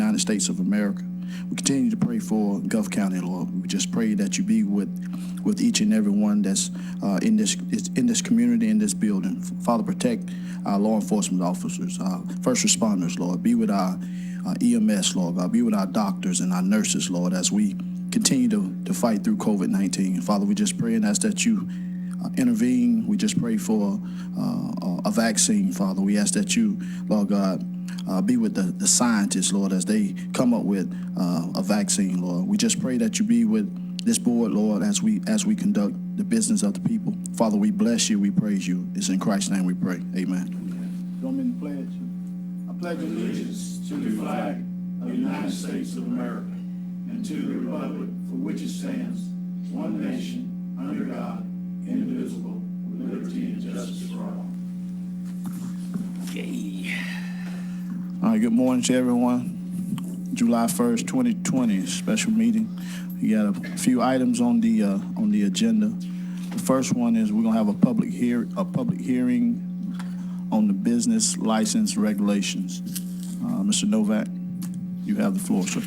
United States of America. We continue to pray for Gulf County, Lord. We just pray that you be with each and every one that's in this community, in this building. Father, protect our law enforcement officers, our first responders, Lord. Be with our EMS, Lord God. Be with our doctors and our nurses, Lord, as we continue to fight through COVID-19. And Father, we just pray and ask that you intervene. We just pray for a vaccine, Father. We ask that you, Lord God, be with the scientists, Lord, as they come up with a vaccine, Lord. We just pray that you be with this board, Lord, as we conduct the business of the people. Father, we bless you, we praise you. It's in Christ's name we pray. Amen. Join me in the pledge. I pledge allegiance to the flag of the United States of America and to the republic for which it stands, one nation, under God, indivisible, with liberty and justice for all. Okay. All right, good morning to everyone. July 1st, 2020, special meeting. We got a few items on the agenda. The first one is we're gonna have a public hearing on the business license regulations. Mr. Novak, you have the floor, sir.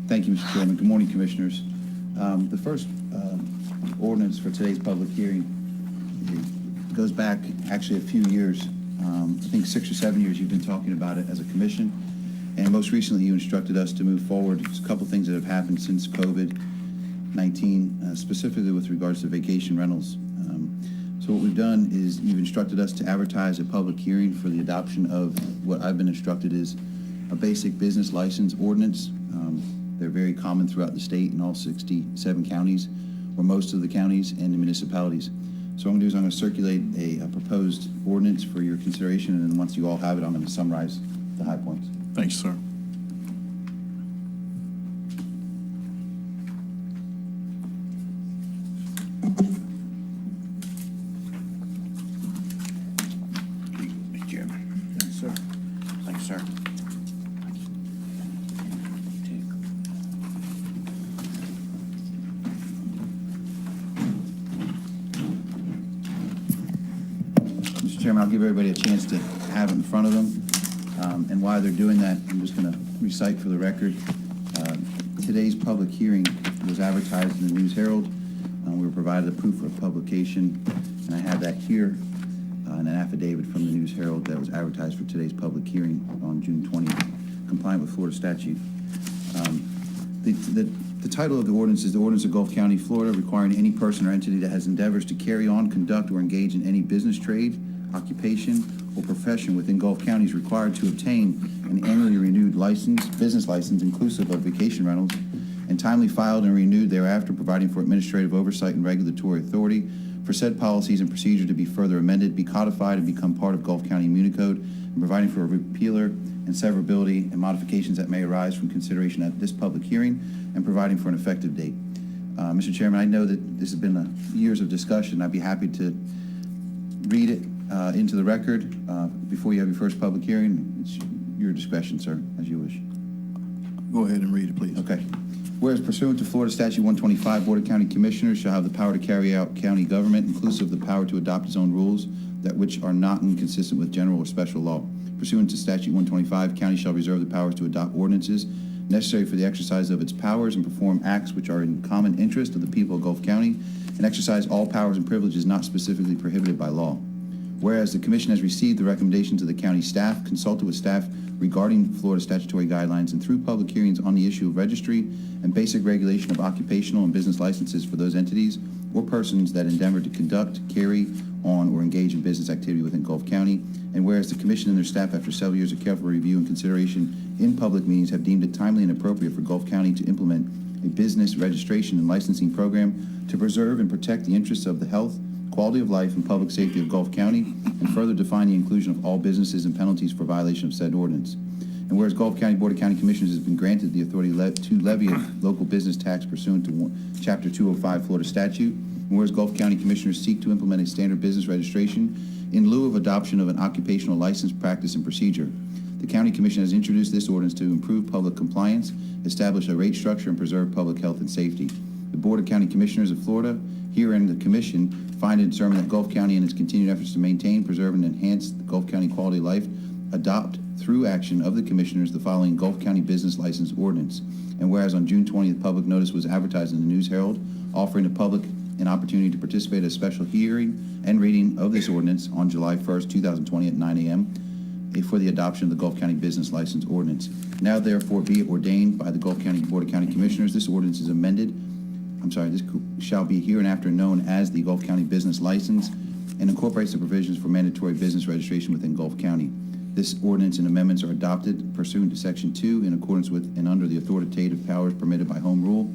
Thank you, Mr. Chairman. Good morning, Commissioners. The first ordinance for today's public hearing goes back actually a few years. I think 6 or 7 years you've been talking about it as a commission, and most recently you instructed us to move forward. There's a couple things that have happened since COVID-19, specifically with regards to vacation rentals. So what we've done is you've instructed us to advertise a public hearing for the adoption of what I've been instructed is a basic business license ordinance. They're very common throughout the state in all 67 counties, or most of the counties and the municipalities. So what I'm going to do is I'm going to circulate a proposed ordinance for your consideration, and then once you all have it, I'm going to summarize the high points. Thanks, sir. Mr. Chairman. Thanks, sir. Thanks, sir. Mr. Chairman, I'll give everybody a chance to have it in front of them. And while they're doing that, I'm just going to recite for the record. Today's public hearing was advertised in the News Herald. We were provided a proof of publication, and I have that here, an affidavit from the News Herald that was advertised for today's public hearing on June 20th, compliant with Florida statute. The title of the ordinance is the Ordinance of Gulf County, Florida, requiring any person or entity that has endeavors to carry on, conduct, or engage in any business, trade, occupation, or profession within Gulf County is required to obtain an annually renewed business license inclusive of vacation rentals, and timely filed and renewed thereafter, providing for administrative oversight and regulatory authority for said policies and procedure to be further amended, be codified, and become part of Gulf County Municode, and providing for a repealer and severability and modifications that may arise from consideration at this public hearing, and providing for an effective date. Mr. Chairman, I know that this has been years of discussion. I'd be happy to read it into the record before you have your first public hearing. It's your discretion, sir, as you wish. Go ahead and read it, please. Okay. Whereas pursuant to Florida Statute 125, Board of County Commissioners shall have the power to carry out county government, inclusive of the power to adopt its own rules, that which are not inconsistent with general or special law. Pursuant to Statute 125, county shall reserve the powers to adopt ordinances necessary for the exercise of its powers and perform acts which are in common interest of the people of Gulf County, and exercise all powers and privileges not specifically prohibited by law. Whereas the Commission has received the recommendations of the county staff, consulted with staff regarding Florida statutory guidelines, and through public hearings on the issue of registry and basic regulation of occupational and business licenses for those entities or persons that endeavor to conduct, carry on, or engage in business activity within Gulf County. And whereas the Commission and their staff, after several years of careful review and consideration in public meetings, have deemed it timely and appropriate for Gulf County to implement a business registration and licensing program to preserve and protect the interests of the health, quality of life, and public safety of Gulf County, and further define the inclusion of all businesses and penalties for violation of said ordinance. And whereas Gulf County Board of County Commissioners has been granted the authority to levy a local business tax pursuant to Chapter 205 Florida statute, and whereas Gulf County Commissioners seek to implement a standard business registration in lieu of adoption of an occupational license, practice, and procedure, the County Commission has introduced this ordinance to improve public compliance, establish a rate structure, and preserve public health and safety. The The Board of County Commissioners of Florida, herein the Commission, find and determine that Gulf County, in its continued efforts to maintain, preserve, and enhance the Gulf County quality of life, adopt through action of the Commissioners the following Gulf County Business License Ordinance. And whereas on June 20th, public notice was advertised in the News Herald, offering the public an opportunity to participate in a special hearing and reading of this ordinance on July 1st, 2020 at 9 a.m. for the adoption of the Gulf County Business License Ordinance. Now therefore be it ordained by the Gulf County Board of County Commissioners, this ordinance is this shall be hereinafter known as the Gulf County Business License and incorporates the provisions for mandatory business registration within Gulf County. This ordinance and amendments are adopted pursuant to Section 2 in accordance with and under the authoritative powers permitted by Home Rule,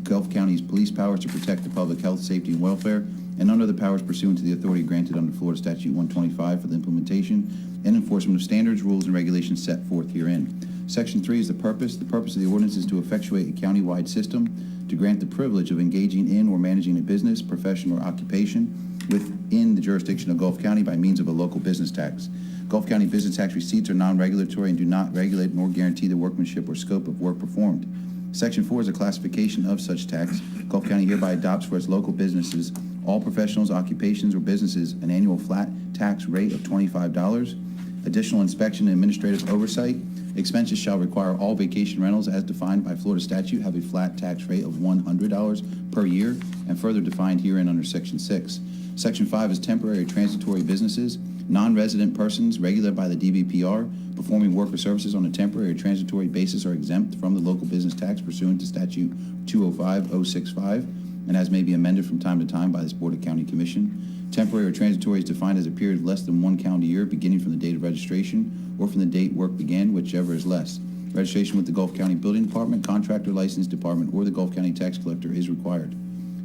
Gulf County's police powers to protect the public health, safety, and welfare, and under the powers pursuant to the authority granted under Florida Statute 125 for the implementation and enforcement of standards, rules, and regulations set forth herein. Section 3 is the purpose. The purpose of the ordinance is to effectuate a county-wide system to grant the privilege of engaging in or managing a business, profession, or occupation within the jurisdiction of Gulf County by means of a local business tax. Gulf County business tax receipts are non-regulatory and do not regulate nor guarantee the workmanship or scope of work performed. Section 4 is a classification of such tax. Gulf County hereby adopts for its local businesses, all professionals, occupations, or businesses, an annual flat tax rate of $25. Additional inspection and administrative oversight. Expenses shall require all vacation rentals as defined by Florida statute have a flat tax rate of $100 per year and further defined herein under Section 6. Section 5 is temporary or transitory businesses. Non-resident persons regulated by the DVPR performing work or services on a temporary or transitory basis are exempt from the local business tax pursuant to Statute 205-065 and as may be amended from time to time by this Board of County Commission. Temporary or transitory is defined as a period of less than 1 calendar year beginning from the date of registration or from the date work began, whichever is less. Registration with the Gulf County Building Department, Contractor License Department, or the Gulf County Tax Collector is required.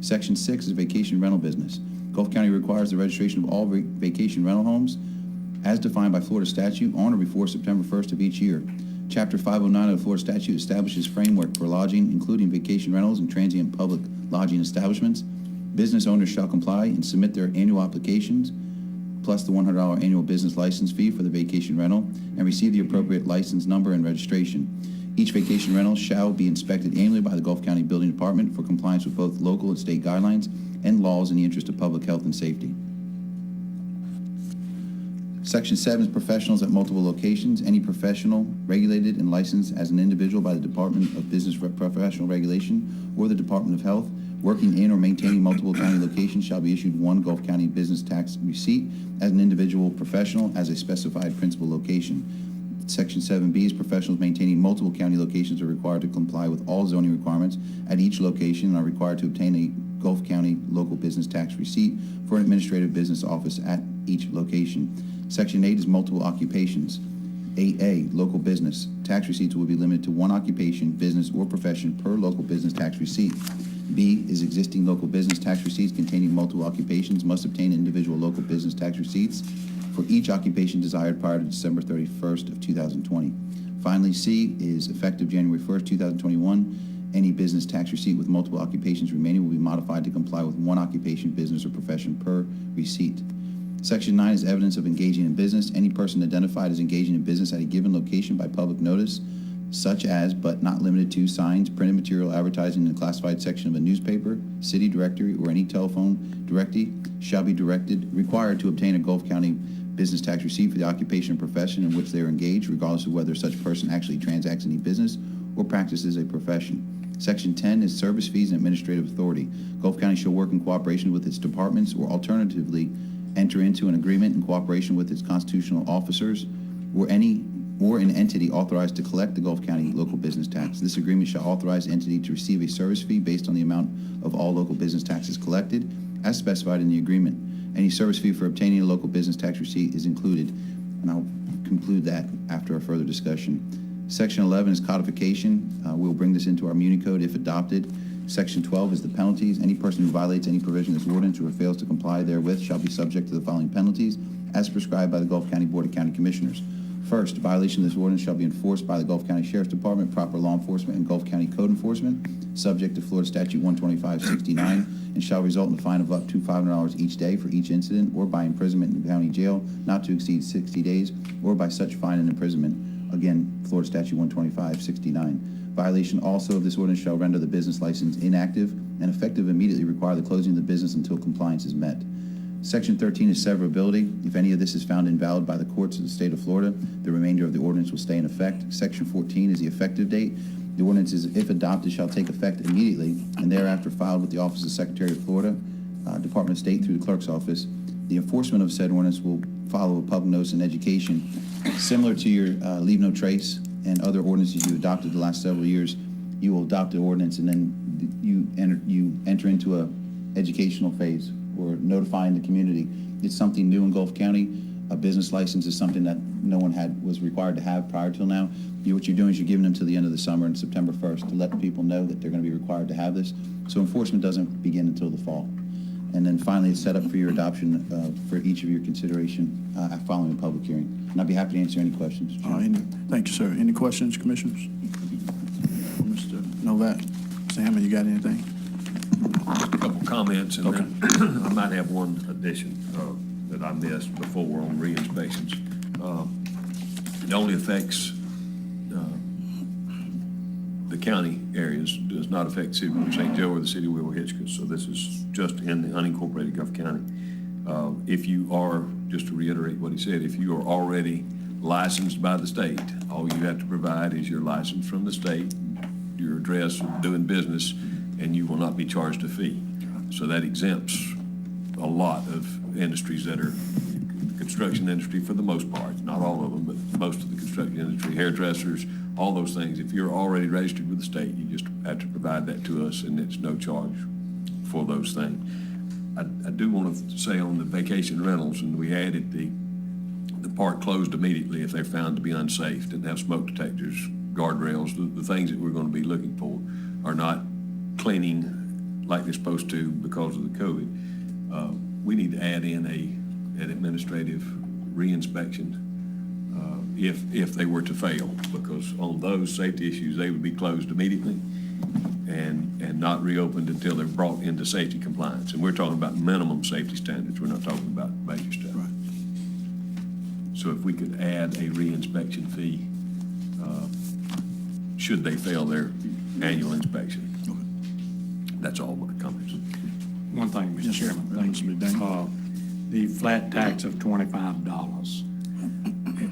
Section 6 is vacation rental business. Gulf County requires the registration of all vacation rental homes as defined by Florida statute on or before September 1st of each year. Chapter 509 of the Florida statute establishes framework for lodging, including vacation rentals and transient public lodging establishments. Business owners shall comply and submit their annual applications, plus the $100 annual business license fee for the vacation rental, and receive the appropriate license number and registration. Each vacation rental shall be inspected annually by the Gulf County Building Department for compliance with both local and state guidelines and laws in the interest of public health and safety. Section 7 is professionals at multiple locations. Any professional regulated and licensed as an individual by the Department of Business Professional Regulation or the Department of Health working in or maintaining multiple county locations shall be issued one Gulf County business tax receipt as an individual professional as a specified principal location. Section 7B is professionals maintaining multiple county locations are required to comply with all zoning requirements at each location and are required to obtain a Gulf County local business tax receipt for an administrative business office at each location. Section 8 is multiple occupations. 8A, local business. Tax receipts will be limited to one occupation, business, or profession per local business tax receipt. B is existing local business tax receipts containing multiple occupations must obtain individual local business tax receipts for each occupation desired prior to December 31st of 2020. Finally, C is effective January 1st, 2021. Any business tax receipt with multiple occupations remaining will be modified to comply with one occupation, business, or profession per receipt. Section 9 is evidence of engaging in business. Any person identified as engaging in business at a given location by public notice, such as, but not limited to, signs, printed material, advertising in a classified section of a newspaper, city directory, or any telephone directory, shall be required to obtain a Gulf County business tax receipt for the occupation or profession in which they are engaged, regardless of whether such person actually transacts any business or practices a profession. Section 10 is service fees and administrative authority. Gulf County shall work in cooperation with its departments or alternatively enter into an agreement in cooperation with its constitutional officers or an entity authorized to collect the Gulf County local business tax. This agreement shall authorize the entity to receive a service fee based on the amount of all local business taxes collected as specified in the agreement. Any service fee for obtaining a local business tax receipt is included, and I'll conclude that after a further discussion. Section 11 is codification. We'll bring this into our Muni Code if adopted. Section 12 is the penalties. Any person who violates any provision of this ordinance or fails to comply therewith shall be subject to the following penalties as prescribed by the Gulf County Board of County Commissioners. First, violation of this ordinance shall be enforced by the Gulf County Sheriff's Department, proper law enforcement, and Gulf County Code Enforcement, subject to Florida Statute 125-69, and shall result in a fine of up to $500 each day for each incident, or by imprisonment in the county jail not to exceed 60 days, or by such fine and imprisonment. Again, Florida Statute 125-69. Violation also of this ordinance shall render the business license inactive and effective immediately require the closing of the business until compliance is met. Section 13 is severability. If any of this is found invalid by the courts of the state of Florida, the remainder of the ordinance will stay in effect. Section 14 is the effective date. The ordinance is, if adopted, shall take effect immediately and thereafter filed with the Office of the Secretary of Florida, Department of State through the clerk's office. The enforcement of said ordinance will follow a public notice and education. Similar to your Leave No Trace and other ordinances you adopted the last several years, you will adopt the ordinance and then you enter into a educational phase or notifying the community. It's something new in Gulf County. A business license is something that no one was required to have prior till now. What you're doing is you're giving them till the end of the summer and September 1st to let the people know that they're going to be required to have this. So enforcement doesn't begin until the fall. And then finally, it's set up for your adoption for each of your consideration following a public hearing. And I'd be happy to answer any questions. Thank you, sir. Any questions, commissioners? Mr. Novak, Mr. Hammond, you got anything? A couple comments, and then I might have one addition that I missed before on re-inspections. It only affects the county areas, does not affect the city of St. Joe or the city of Willow Hitchcock. So this is just in the unincorporated Gulf County. If you are, just to reiterate what he said, if you are already licensed by the state, all you have to provide is your license from the state, your address of doing business, and you will not be charged a fee. So that exempts a lot of industries that are the construction industry for the most part, not all of them, but most of the construction industry, hairdressers, all those things. If you're already registered with the state, you just have to provide that to us, and it's no charge for those things. I do want to say on the vacation rentals, and we added the park closed immediately if they're found to be unsafe, didn't have smoke detectors, guardrails, the things that we're going to be looking for are not cleaning like they're supposed to because of the COVID. We need to add in an administrative reinspection if they were to fail, because on those safety issues, they would be closed immediately and not reopened until they're brought into safety compliance. And we're talking about minimum safety standards. We're not talking about major stuff. Right. So if we could add a reinspection fee, should they fail their annual inspection. Okay. That's all my comments. One thing, Mr. Yes, sir. Chairman, thank Mr. you. McDaniel. The flat tax of $25.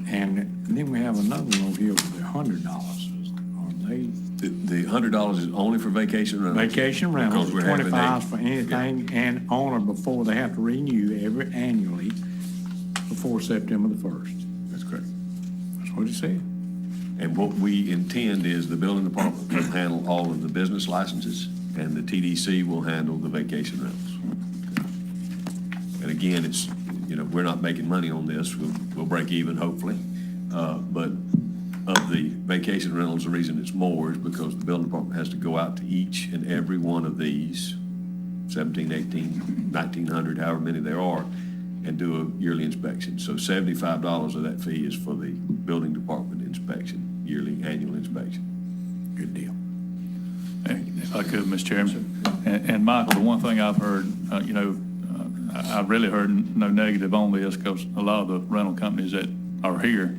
And then we have another one over here with the $100. Are they The $100 is only for vacation rentals. vacation rentals, Because we're having 25 for anything and on or before they have to renew annually before September the 1st. That's correct. That's what it said. And what we intend is the building department will handle all of the business licenses, and the TDC will handle the vacation rentals. And again, it's, we're not making money on this. We'll break even, hopefully. But of the vacation rentals, the reason it's more is because the building department has to go out to each and every one of these, 17, 18, 1,900, however many there are, and do a yearly inspection. So $75 of that fee is for the building department inspection, yearly annual inspection. Good deal. If I could, Mr. Chairman. And Michael, the one thing I've heard, I've really heard no negative on this because a lot of the rental companies that are here,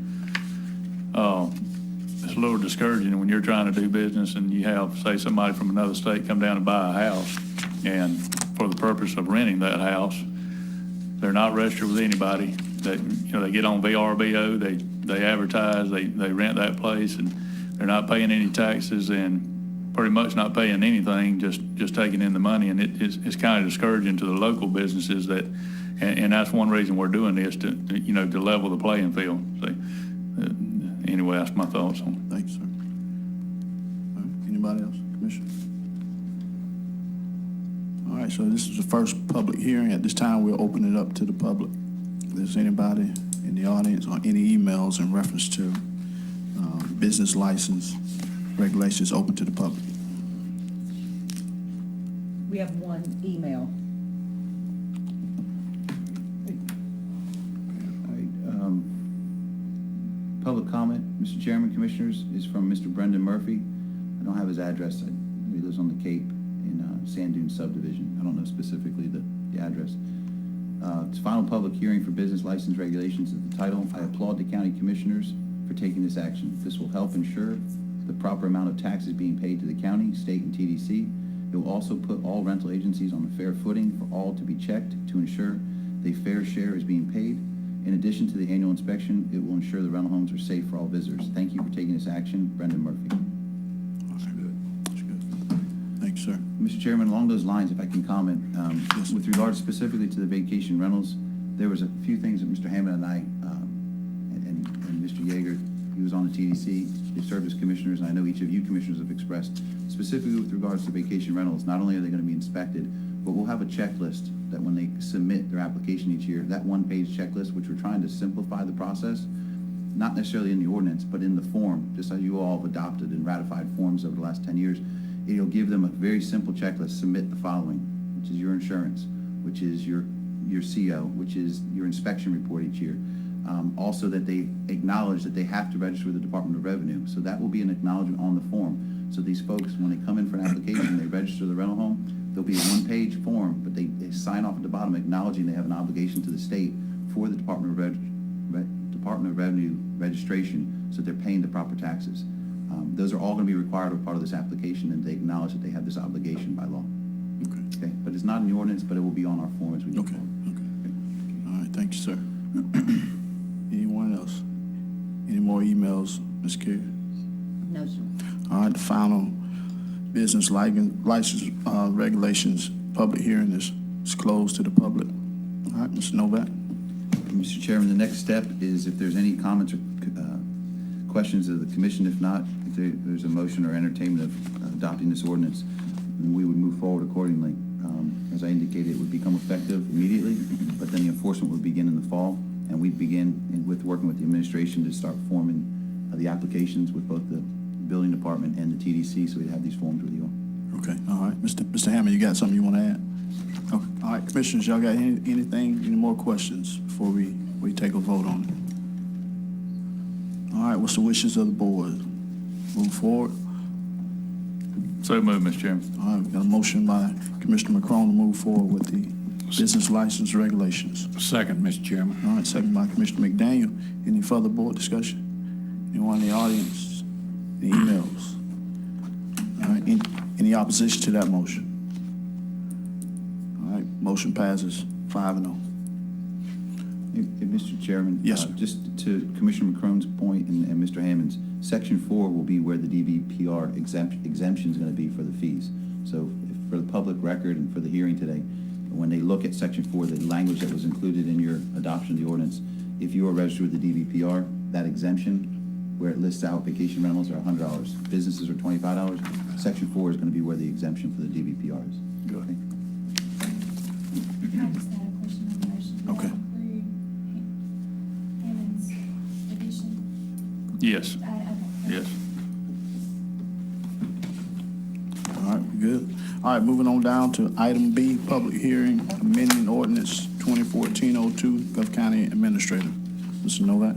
it's a little discouraging when you're trying to do business and you have, say, somebody from another state come down and buy a house, and for the purpose of renting that house, they're not registered with anybody. They get on VRBO, they advertise, they rent that place, and they're not paying any taxes and pretty much not paying anything, just taking in the money. And it's kind of discouraging to the local businesses and that's one reason we're doing this, to level the playing field. So, anyway, that's my thoughts on it. Thank you, sir. All right. Anybody else, Commissioner? All right, so this is the first public hearing. At this time, we'll open it up to the public. If there's anybody in the audience or any emails in reference to business license regulations, open to the public. We have one email. All right, public comment, Mr. Chairman, Commissioners, is from Mr. Brendan Murphy. I don't have his address. He lives on the Cape in Sand Dune subdivision. I don't know specifically the address. It's final public hearing for business license regulations is the title. I applaud the county commissioners for taking this action. This will help ensure the proper amount of taxes being paid to the county, state, and TDC. It will also put all rental agencies on a fair footing for all to be checked to ensure the fair share is being paid. In addition to the annual inspection, it will ensure the rental homes are safe for all visitors. Thank you for taking this action. Brendan Murphy. That's good. That's good. Thank you, sir. Mr. Chairman, along those lines, if I can comment, with regards specifically to the vacation rentals, there was a few things that Mr. Hammond and I, and Mr. Yeager, he was on the TDC, they served as commissioners, and I know each of you commissioners have expressed, specifically with regards to vacation rentals, not only are they going to be inspected, but we'll have a checklist that when they submit their application each year, that one-page checklist, which we're trying to simplify the process, not necessarily in the ordinance, but in the form, just as you all have adopted and ratified forms over the last 10 years, it'll give them a very simple checklist. Submit the following, which is your insurance, which is your CO, which is your inspection report each year. Also that they acknowledge that they have to register with the Department of Revenue. So that will be an acknowledgement on the form. So these folks, when they come in for an application, they register the rental home, there'll be a one-page form, but they sign off at the bottom acknowledging they have an obligation to the state for the Department of Revenue registration, so they're paying the proper taxes. Those are all going to be required as part of this application, and they acknowledge that they have this obligation by law. Okay. Okay, but it's not in the ordinance, but it will be on our form as we go Okay. forward. Okay. All right. Thank you, sir. Anyone else? Any more emails, Ms. Carey? No, sir. All right. The final business license regulations public hearing is closed to the public. All right, Mr. Novak. Mr. Chairman, the next step is if there's any comments or questions of the commission. If not, if there's a motion or entertainment of adopting this ordinance, then we would move forward accordingly. As I indicated, it would become effective immediately, but then the enforcement would begin in the fall, and we'd begin with working with the administration to start forming the applications with both the building department and the TDC, so we'd have these forms with you all. Okay. All right, Mr. Hammond, you got something you want to add? Okay. All right, commissioners, y'all got any more questions before we take a vote on it? All right, what's the wishes of the board? Move forward. So moved, Mr. Chairman. All right, we got a motion by Commissioner McCrone to move forward with the business license regulations. Second, Mr. Chairman. All right, second by Commissioner McDaniel. Any further board discussion? Anyone in the audience? Any emails? All right, any opposition to that motion? All right, motion passes 5-0. Mr. Chairman? Yes, sir. Just to Commissioner McCrone's point and Mr. Hammond's, Section 4 will be where the DVPR exemption is going to be for the fees. So for the public record and for the hearing today, when they look at Section 4, the language that was included in your adoption of the ordinance, if you are registered with the DVPR, that exemption, where it lists out vacation rentals are $100, businesses are $25, Section 4 is going to be where the exemption for the DVPR is. Good. Okay? I just had a question on the motion. Does that Okay. include Hammond's addition? Yes, Okay. yes. All right, good. All right, moving on down to item B, public hearing, amending ordinance 2014-02, Gulf County Administrator. Mr. Novak?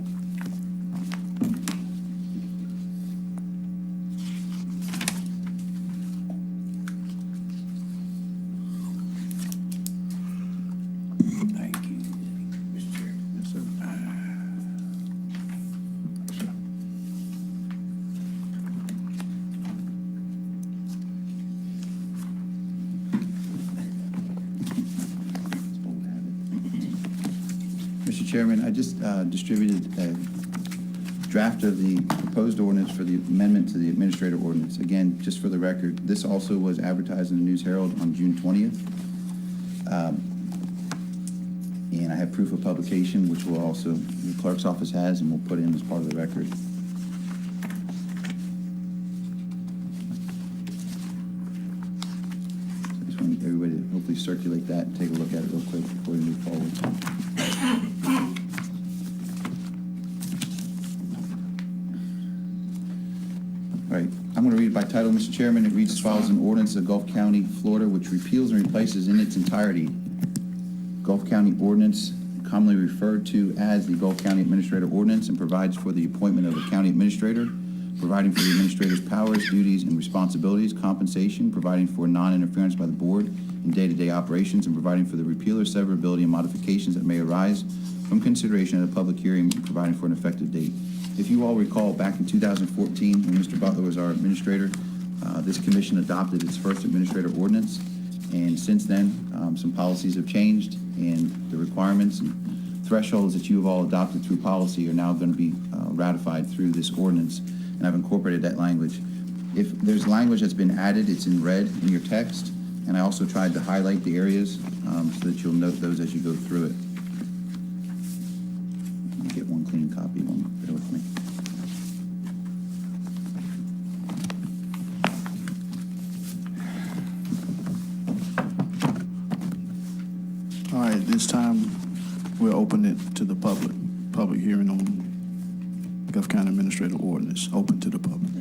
Thank you, Mr. Chairman. Yes, sir. Mr. Chairman, I just distributed a draft of the proposed ordinance for the amendment to the administrative ordinance. Again, just for the record, this also was advertised in the News Herald on June 20th. And I have proof of publication, which will also, the clerk's office has, and we'll put in as part of the record. So I just want everybody to hopefully circulate that and take a look at it real quick before we move forward. All right, I'm going to read it by title, Mr. Chairman. It reads as follows: an ordinance of Gulf County, Florida, which repeals and replaces in its entirety Gulf County Ordinance, commonly referred to as the Gulf County Administrator Ordinance, and provides for the appointment of a county administrator, providing for the administrator's powers, duties, and responsibilities, compensation, providing for non-interference by the board in day-to-day operations, and providing for the repeal or severability and modifications that may arise from consideration at a public hearing, and providing for an effective date. If you all recall, back in 2014, when Mr. Butler was our administrator, This commission adopted its first administrator ordinance, and since then, some policies have changed, and the requirements and thresholds that you have all adopted through policy are now going to be ratified through this ordinance, and I've incorporated that language. If there's language that's been added, it's in red in your text, and I also tried to highlight the areas so that you'll note those as you go through it. Let me get one clean copy, bear with me. All right, this time, we'll open it to the public hearing on Gulf County Administrative Ordinance, open to the public.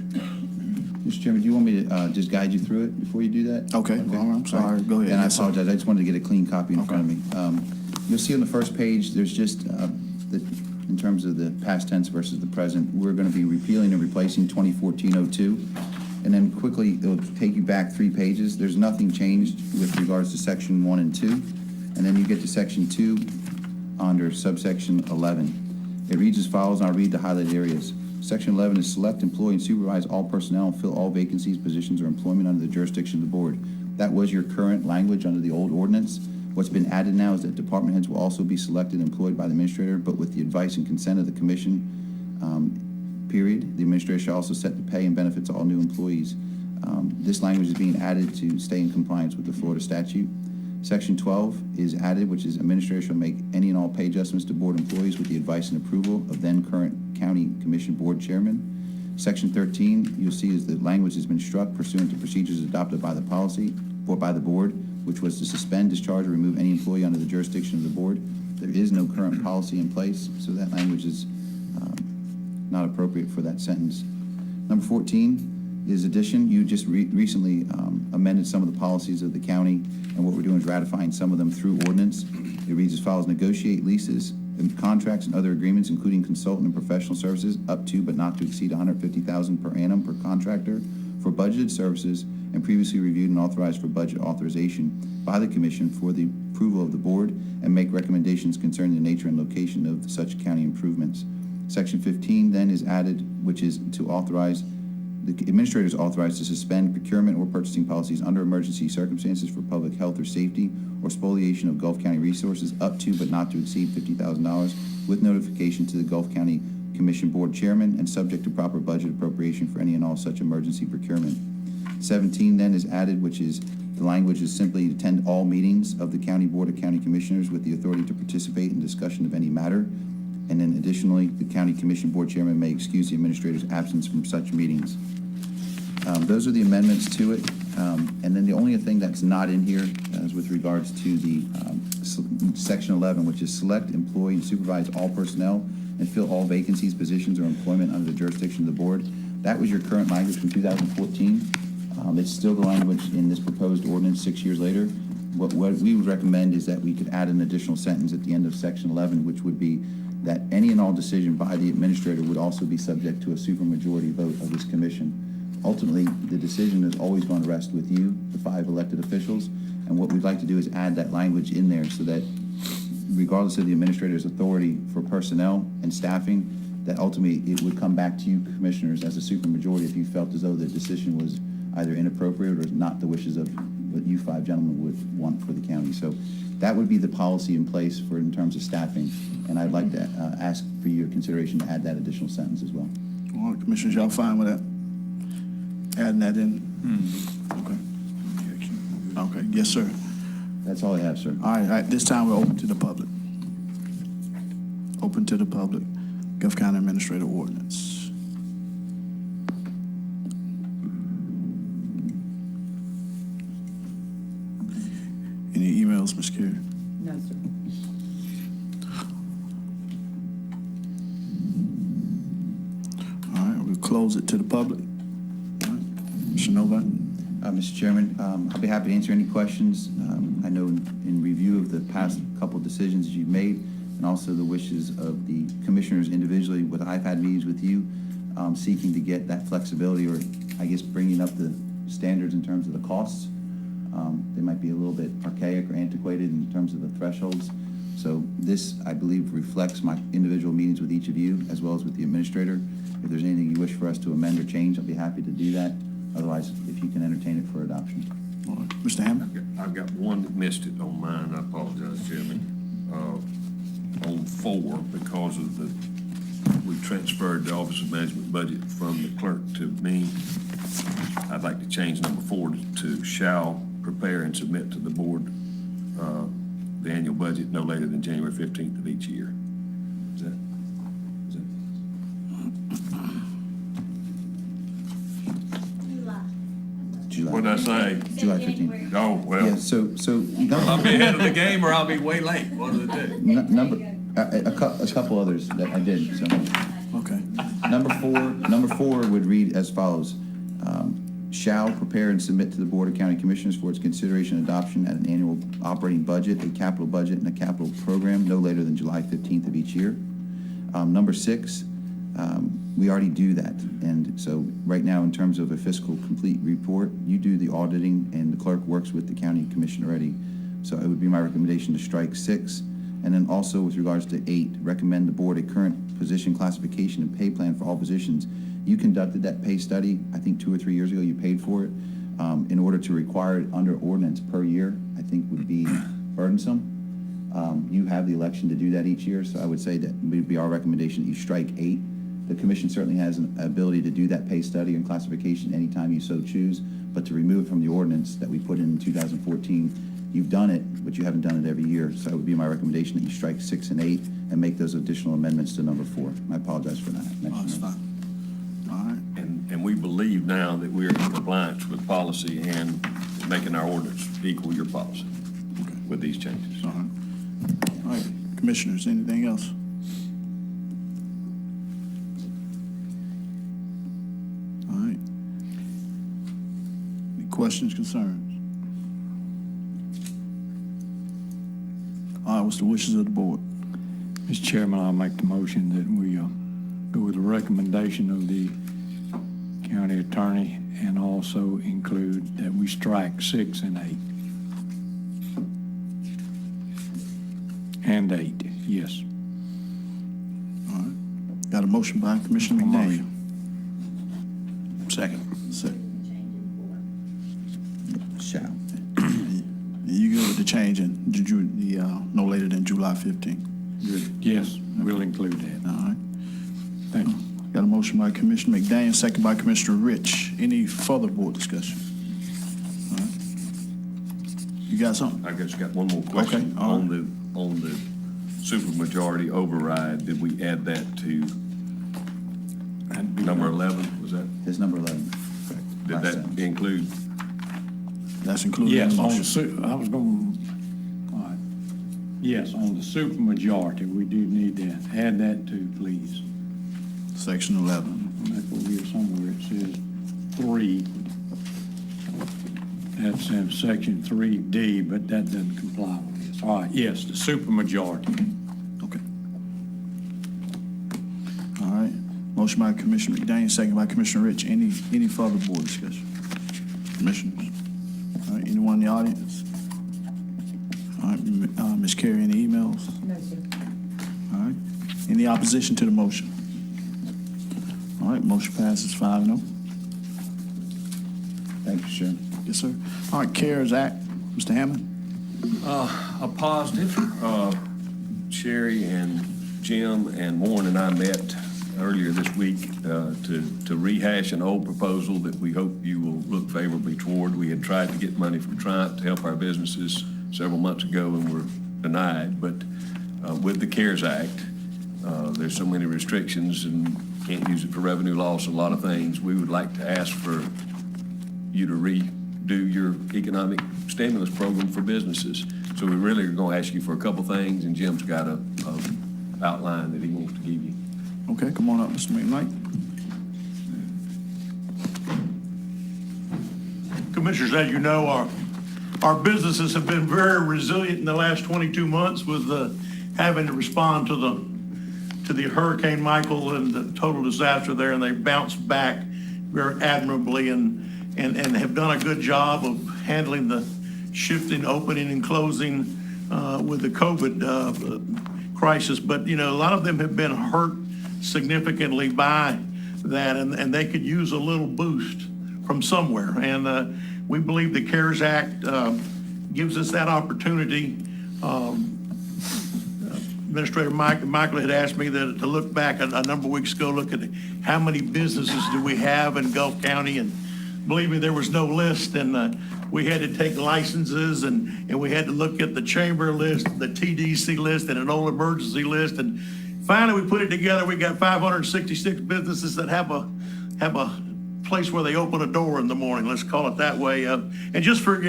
Mr. Chairman, do you want me to just guide you through it before you do that? Okay, well, I'm sorry, go ahead. And I Yes, sir. apologize, I just wanted to get a clean copy in front of me. You'll see on the first page, there's just, in terms of the past tense versus the present, we're going to be repealing and replacing 2014-02. And then quickly, it'll take you back 3 pages. There's nothing changed with regards to section 1 and 2. And then you get to section 2 under subsection 11. It reads as follows, and I'll read the highlighted areas. Section 11 is select, employ, and supervise all personnel and fill all vacancies, positions, or employment under the jurisdiction of the board. That was your current language under the old ordinance. What's been added now is that department heads will also be selected and employed by the administrator, but with the advice and consent of the commission, period. The administrator shall also set the pay and benefits of all new employees. This language is being added to stay in compliance with the Florida statute. Section 12 is added, which is administrator shall make any and all pay adjustments to board employees with the advice and approval of then current county commission board chairman. Section 13, you'll see is the language has been struck pursuant to procedures adopted by the policy or by the board, which was to suspend, discharge, or remove any employee under the jurisdiction of the board. There is no current policy in place, so that language is not appropriate for that sentence. Number 14 is addition. You just recently amended some of the policies of the county, and what we're doing is ratifying some of them through ordinance. It reads as follows: negotiate leases and contracts and other agreements, including consultant and professional services, up to but not to exceed $150,000 per annum per contractor for budgeted services and previously reviewed and authorized for budget authorization by the commission for the approval of the board, and make recommendations concerning the nature and location of such county improvements. Section 15 then is added, which is to authorize the administrator is authorized to suspend procurement or purchasing policies under emergency circumstances for public health or safety or spoliation of Gulf County resources up to but not to exceed $50,000 with notification to the Gulf County Commission Board Chairman and subject to proper budget appropriation for any and all such emergency procurement. 17 then is added, which is the language is simply to attend all meetings of the County Board of County Commissioners with the authority to participate in discussion of any matter. And then additionally, the County Commission Board Chairman may excuse the administrator's absence from such meetings. Those are the amendments to it. And then the only thing that's not in here is with regards to the section 11, which is select, employ, and supervise all personnel and fill all vacancies, positions, or employment under the jurisdiction of the board. That was your current language from 2014. It's still the language in this proposed ordinance 6 years later. What we would recommend is that we could add an additional sentence at the end of section 11, which would be that any and all decision by the administrator would also be subject to a supermajority vote of this commission. Ultimately, the decision is always going to rest with you, the 5 elected officials, and what we'd like to do is add that language in there so that regardless of the administrator's authority for personnel and staffing, that ultimately it would come back to you commissioners as a supermajority if you felt as though the decision was either inappropriate or not the wishes of what you 5 gentlemen would want for the county. So that would be the policy in place for in terms of staffing, and I'd like to ask for your consideration to add that additional sentence as well. All right, commissioners, y'all fine with that? Adding that in? Okay. Okay, yes, sir. That's all I have, sir. All right, this time we're open to the public. Open to the public, Gulf County Administrative Ordinance. Any emails, Ms. Carey? No, sir. All right, we'll close it to the public. All right, Mr. Novak? Mr. Chairman, I'll be happy to answer any questions. I know in review of the past couple decisions you've made and also the wishes of the commissioners individually, what I've had meetings with you, seeking to get that flexibility or I guess bringing up the standards in terms of the costs. They might be a little bit archaic or antiquated in terms of the thresholds. So this, I believe, reflects my individual meetings with each of you as well as with the administrator. If there's anything you wish for us to amend or change, I'll be happy to do that. Otherwise, if you can entertain it for adoption. All right. Mr. Hammond? I've got one that missed it on mine, I apologize, Chairman. On 4, because of we transferred the Office of Management budget from the clerk to me, I'd like to change number 4 to shall prepare and submit to the board the annual budget no later than January 15th of each year. Is that? July. What'd I say? July 15th. Oh, well, Yeah, so I'll be ahead of the game or I'll be way late, one of the two. number, a couple others that I did, so. Okay. Number four would read as follows. Shall prepare and submit to the Board of County Commissioners for its consideration and adoption at an annual operating budget, a capital budget, and a capital program no later than July 15th of each year. Number 6, we already do that. And so right now, in terms of a fiscal complete report, you do the auditing and the clerk works with the county commission already. So it would be my recommendation to strike 6. And then also with regards to 8, recommend the board a current position classification and pay plan for all positions. You conducted that pay study, I think 2 or 3 years ago, you paid for it. In order to require it under ordinance per year, I think would be burdensome. You have the election to do that each year, so I would say that would be our recommendation that you strike 8. The commission certainly has an ability to do that pay study and classification anytime you so choose, but to remove it from the ordinance that we put in 2014, you've done it, but you haven't done it every year. So it would be my recommendation that you strike 6 and 8 and make those additional amendments to number 4. I apologize for that. Oh, that's fine. All right. And we believe now that we're in compliance with policy and making our ordinance equal your policy with these changes. All right. All right. Commissioners, anything else? All right. Any questions, concerns? All right, what's the wishes of the board? Mr. Chairman, I'll make the motion that we go with the recommendation of the county attorney and also include that we strike 6 and 8. And 8, yes. All right. Got a motion by Commissioner McDaniel. Second. Shall. You good with the change in no later than July 15th? Yes, we'll include that. All right. Thank you. Got a motion by Commissioner McDaniel, second by Commissioner Rich. Any further board discussion? All right. You got something? I just got one more question. Okay, all right. On the supermajority override, did we add that to number 11? Was that, It's number 11. did Last that sentence. include? That's included in Yes, the on motion. the, I was going, all right. Yes, on the supermajority, we do need that. Add that too, please. Section 11. That's over here somewhere, it says 3. That's in section 3D, but that doesn't comply with this. All right, yes, the supermajority. Okay. All right. Motion by Commissioner McDaniel, second by Commissioner Rich. Any further board discussion? Commissioners? All right. Anyone in the audience? All right. Ms. Carey, any emails? No, sir. All right. Any opposition to the motion? All right. Motion passes 5-0. Thank you, Sharon. Yes, sir. All right. CARES Act. Mr. Hammond? A positive. Sherry and Jim and Warren and I met earlier this week to rehash an old proposal that we hope you will look favorably toward. We had tried to get money from Triumph to help our businesses several months ago and were denied. But with the CARES Act, there's so many restrictions and can't use it for revenue loss and a lot of things. We would like to ask for you to redo your economic stimulus program for businesses. So we really are going to ask you for a couple things, and Jim's got a outline that he wants to give you. Okay. Come on up, Mr. McKnight. Commissioners, as you know, our businesses have been very resilient in the last 22 months with having to respond to the Hurricane Michael and the total disaster there, and they bounced back very admirably and have done a good job of handling the shifting, opening, and closing with the COVID crisis. But, you know, a lot of them have been hurt significantly by that, and they could use a little boost from somewhere. And we believe the CARES Act gives us that opportunity. Administrator Michael had asked me to look back a number of weeks ago, look at how many businesses do we have in Gulf County, and believe me, there was no list, and we had to take licenses, and we had to look at the chamber list, the TDC list, and an old emergency list, and finally we put it together. We got 566 businesses that have a place where they open a door in the morning. Let's call it that way. And just for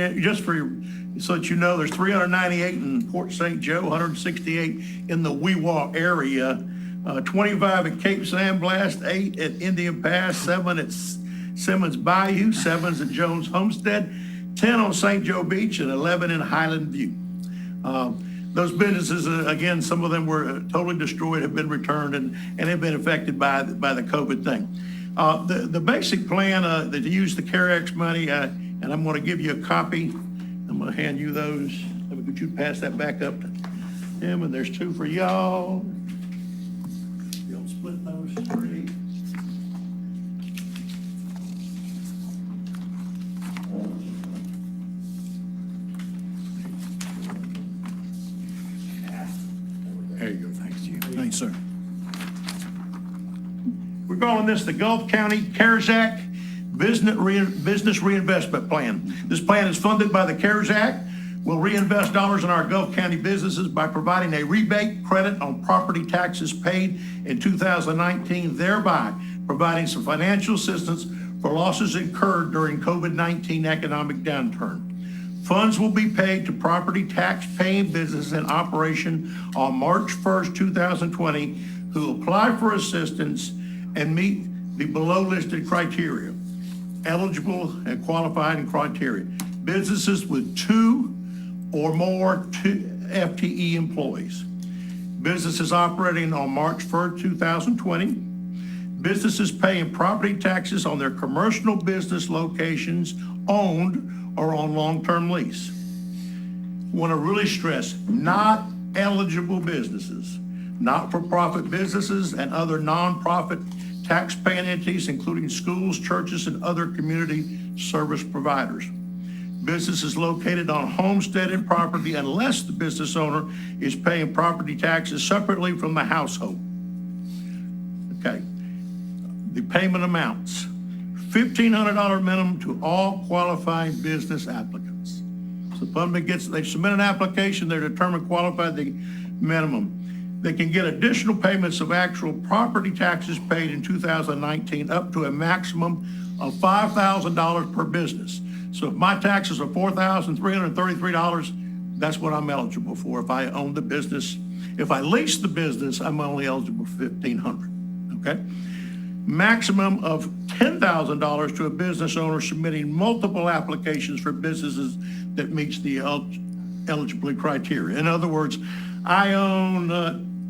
so that you know, there's 398 in Port St. Joe, 168 in the Weewalt area, 25 at Cape Sandblast, 8 at Indian Pass, 7 at Simmons Bayou, 7 at Jones Homestead, 10 on St. Joe Beach, and 11 in Highland View. Those businesses, again, some of them were totally destroyed, have been returned, and have been affected by the COVID thing. The basic plan that to use the CARES money, and I'm going to give you a copy. I'm going to hand you those. Could you pass that back up to him? And there's 2 for y'all. You'll split those 3. There you go. Thanks, Jim. Thanks, sir. We're calling this the Gulf County CARES Act Business Reinvestment Plan. This plan is funded by the CARES Act. We'll reinvest dollars in our Gulf County businesses by providing a rebate credit on property taxes paid in 2019, thereby providing some financial assistance for losses incurred during COVID-19 economic downturn. Funds will be paid to property tax paying businesses in operation on March 1st, 2020, who apply for assistance and meet the below listed criteria. Eligible and qualifying criteria. Businesses with 2 or more FTE employees. Businesses operating on March 1st, 2020. Businesses paying property taxes on their commercial business locations owned or on long-term lease. Want to really stress, not eligible businesses, not-for-profit businesses and other non-profit tax-paying entities, including schools, churches, and other community service providers. Businesses located on homesteaded property unless the business owner is paying property taxes separately from the household. Okay. The payment amounts, $1,500 minimum to all qualifying business applicants. So they submit an application, they're determined qualified, the minimum. They can get additional payments of actual property taxes paid in 2019 up to a maximum of $5,000 per business. So if my taxes are $4,333, that's what I'm eligible for. If I own the business, if I lease the business, I'm only eligible for $1,500, okay? Maximum of $10,000 to a business owner submitting multiple applications for businesses that meets the eligibility criteria. In other words, I own,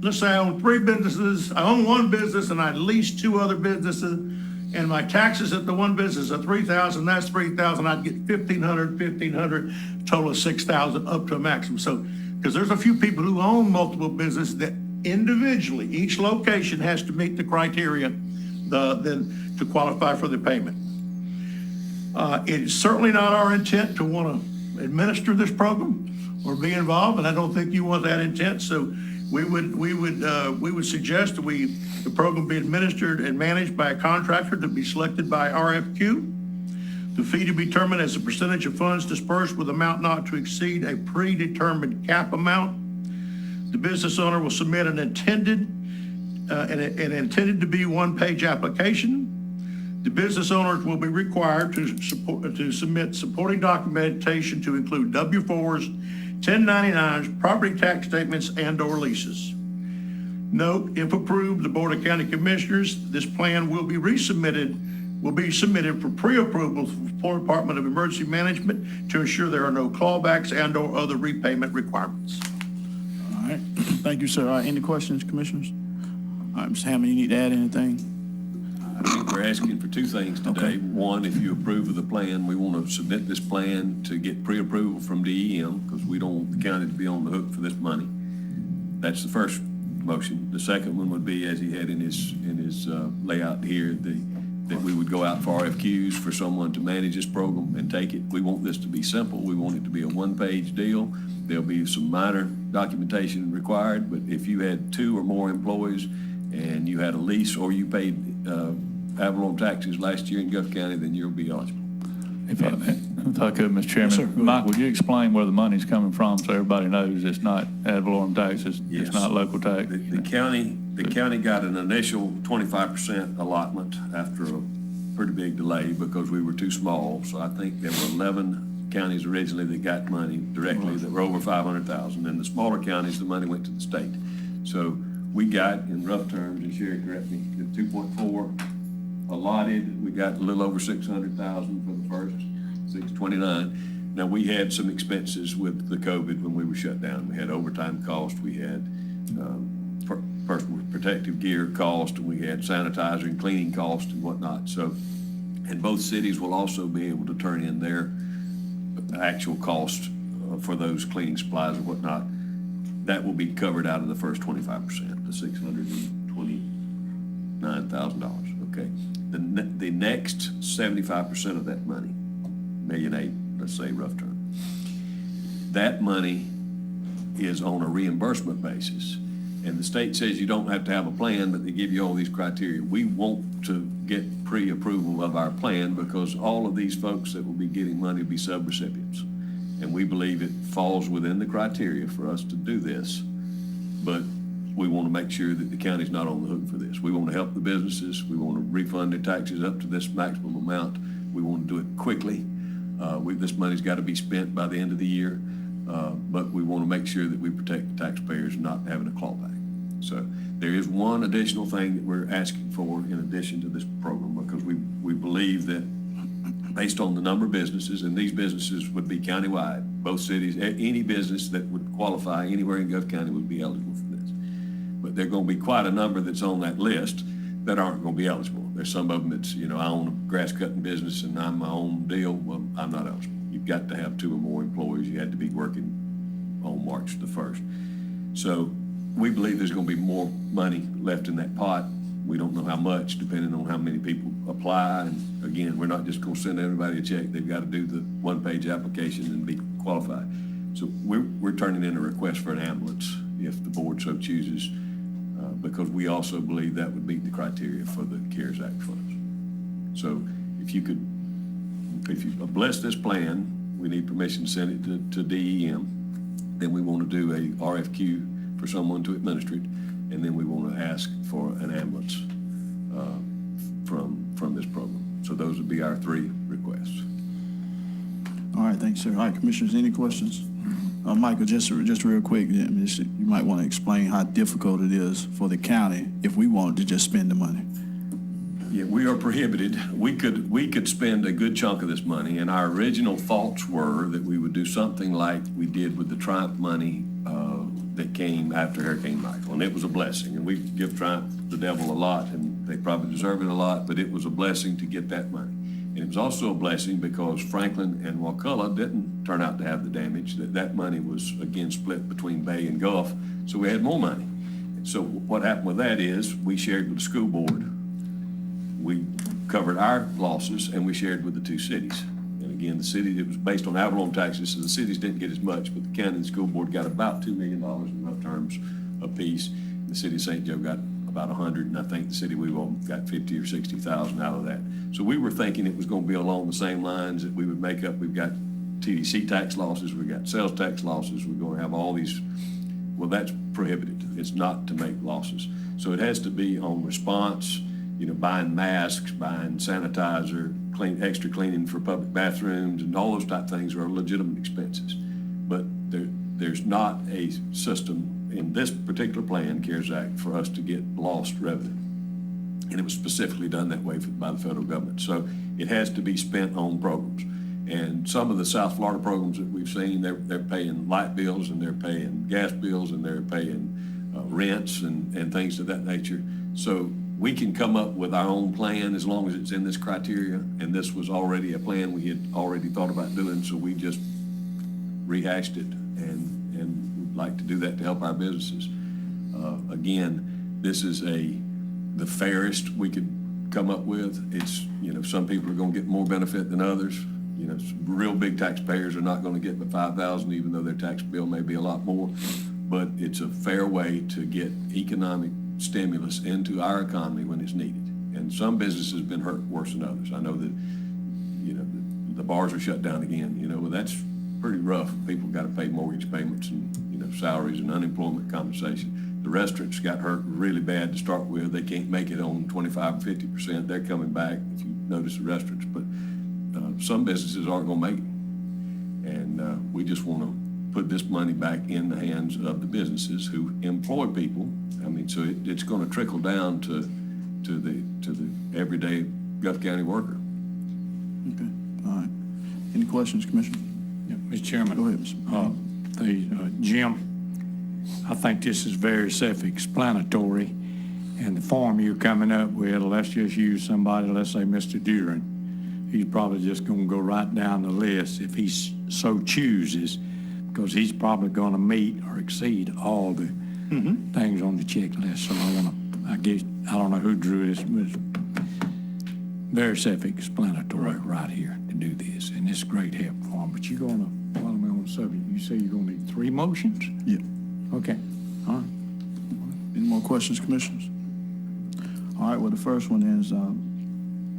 let's say I own 3 businesses. I own 1 business and I lease 2 other businesses, and my taxes at the 1 business are $3,000. That's $3,000. I'd get $1,500, total of $6,000 up to a maximum. So, because there's a few people who own multiple businesses that individually, each location has to meet the criteria then to qualify for the payment. It is certainly not our intent to want to administer this program or be involved, and I don't think you want that intent. So we would suggest that the program be administered and managed by a contractor to be selected by RFQ. The fee to be determined as a percentage of funds dispersed with amount not to exceed a predetermined cap amount. The business owner will submit an intended to be 1-page application. The business owners will be required to submit supporting documentation to include W-4s, 1099s, property tax statements, and/or leases. Note, if approved, the Board of County Commissioners, this plan will be submitted for pre-approval for the Florida Department of Emergency Management to ensure there are no clawbacks and/or other repayment requirements. All right. Thank you, sir. Any questions, commissioners? All right, Mr. Hammond, you need to add anything? I think we're asking for 2 things today. Okay. One, if you approve of the plan, we want to submit this plan to get pre-approval from DEM because we don't want the county to be on the hook for this money. That's the first motion. The second one would be, as he had in his layout here, the that we would go out for RFQs for someone to manage this program and take it. We want this to be simple. We want it to be a one-page deal. There'll be some minor documentation required, but if you had 2 or more employees and you had a lease or you paid ad valorem taxes last year in Gulf County, then you'll be eligible. If I could, Mr. Chairman. Yes, sir. Go ahead. Mike, would you explain where the money's coming from so everybody knows it's not ad valorem taxes, Yes. it's not local tax? The county got an initial 25% allotment after a pretty big delay because we were too small. So I think there were 11 counties originally that got money directly that were over 500,000. And the smaller counties, the money went to the state. So we got, in rough terms, and Sherry correct me, the 2.4 allotted. We got a little over 600,000 for the first, 629. Now, we had some expenses with the COVID when we were shut down. We had overtime cost, we had personal protective gear cost, and we had sanitizer and cleaning cost and whatnot. So, and both cities will also be able to turn in their actual cost for those cleaning supplies and whatnot. That will be covered out of the first 25%, the $629,000, okay? The next 75% of that money, $1.8 million, let's say rough term, that money is on a reimbursement basis. And the state says you don't have to have a plan, but they give you all these criteria. We want to get pre-approval of our plan because all of these folks that will be getting money will be sub-recipients. And we believe it falls within the criteria for us to do this, but we want to make sure that the county's not on the hook for this. We want to help the businesses. We want to refund their taxes up to this maximum amount. We want to do it quickly. This money's got to be spent by the end of the year, but we want to make sure that we protect the taxpayers and not having a clawback. So there is one additional thing that we're asking for in addition to this program, because we believe that based on the number of businesses, and these businesses would be countywide, both cities, any business that would qualify anywhere in Gulf County would be eligible for this. But there are going to be quite a number that's on that list that aren't going to be eligible. There's some of them that's, I own a grass cutting business and I'm my own deal. Well, I'm not eligible. You've got to have 2 or more employees. You had to be working on March the 1st. So we believe there's going to be more money left in that pot. We don't know how much, depending on how many people apply. And again, we're not just going to send everybody a check. They've got to do the one-page application and be qualified. So we're turning in a request for an ambulance if the board so chooses, because we also believe that would meet the criteria for the CARES Act funds. So if you bless this plan, we need permission to send it to DEM. Then we want to do a RFQ for someone to administer it, and then we want to ask for an ambulance from this program. So those would be our 3 requests. All right, thanks, sir. All right, commissioners, any questions? Michael, just real quick, you might want to explain how difficult it is for the county if we wanted to just spend the money. Yeah, we are prohibited. We could spend a good chunk of this money, and our original thoughts were that we would do something like we did with the Triumph money that came after Hurricane Michael, and it was a blessing. And we give Triumph the devil a lot, and they probably deserve it a lot, but it was a blessing to get that money. And it was also a blessing because Franklin and Wakulla didn't turn out to have the damage. That money was, again, split between Bay and Gulf, so we had more money. So what happened with that is we shared with the school board. We covered our losses, and we shared with the 2 cities. And again, the city, it was based on ad valorem taxes, so the cities didn't get as much, but the county and the school board got about $2 million in rough terms apiece. The city of St. Joe got about 100, and I think the city of Weevil got 50 or 60,000 out of that. So we were thinking it was going to be along the same lines that we would make up. We've got TDC tax losses, we've got sales tax losses, we're going to have all these. Well, that's prohibited. It's not to make losses. So it has to be on response, buying masks, buying sanitizer, extra cleaning for public bathrooms, and all those type of things are legitimate expenses. But there's not a system in this particular plan, CARES Act, for us to get lost revenue. And it was specifically done that way by the federal government. So it has to be spent on programs. And some of the South Florida programs that we've seen, they're paying light bills, and they're paying gas bills, and they're paying rents and things of that nature. So we can come up with our own plan as long as it's in this criteria. And this was already a plan we had already thought about doing, so we just rehashed it and would like to do that to help our businesses. Again, this is the fairest we could come up with. It's, some people are gonna get more benefit than others. Some real big taxpayers are not gonna get the 5,000, even though their tax bill may be a lot more. But it's a fair way to get economic stimulus into our economy when it's needed. And some businesses have been hurt worse than others. I know that, the bars are shut down again, well, that's pretty rough. People got to pay mortgage payments and, salaries and unemployment compensation. The restaurants got hurt really bad to start with. They can't make it on 25 and 50%. They're coming back, if you notice the restaurants. But some businesses aren't going to make it. And we just want to put this money back in the hands of the businesses who employ people. So it's going to trickle down to the everyday Gulf County worker. Okay, all right. Any questions, Commissioner? Yeah, Mr. Chairman. Go ahead, Mr. Jim, I think this is very self-explanatory, and the form you're coming up with, let's just use somebody, let's say Mr. Duran. He's probably just gonna go right down the list if he so chooses, because he's probably gonna meet or exceed all the things on the checklist. So I don't know who drew this, but it's very self-explanatory right here to do this, and it's great help for him. But you're gonna, while I'm on the subject, you say you're gonna need 3 motions? Yeah. Okay, all right. Any more questions, Commissioners? All right, well, the first one is,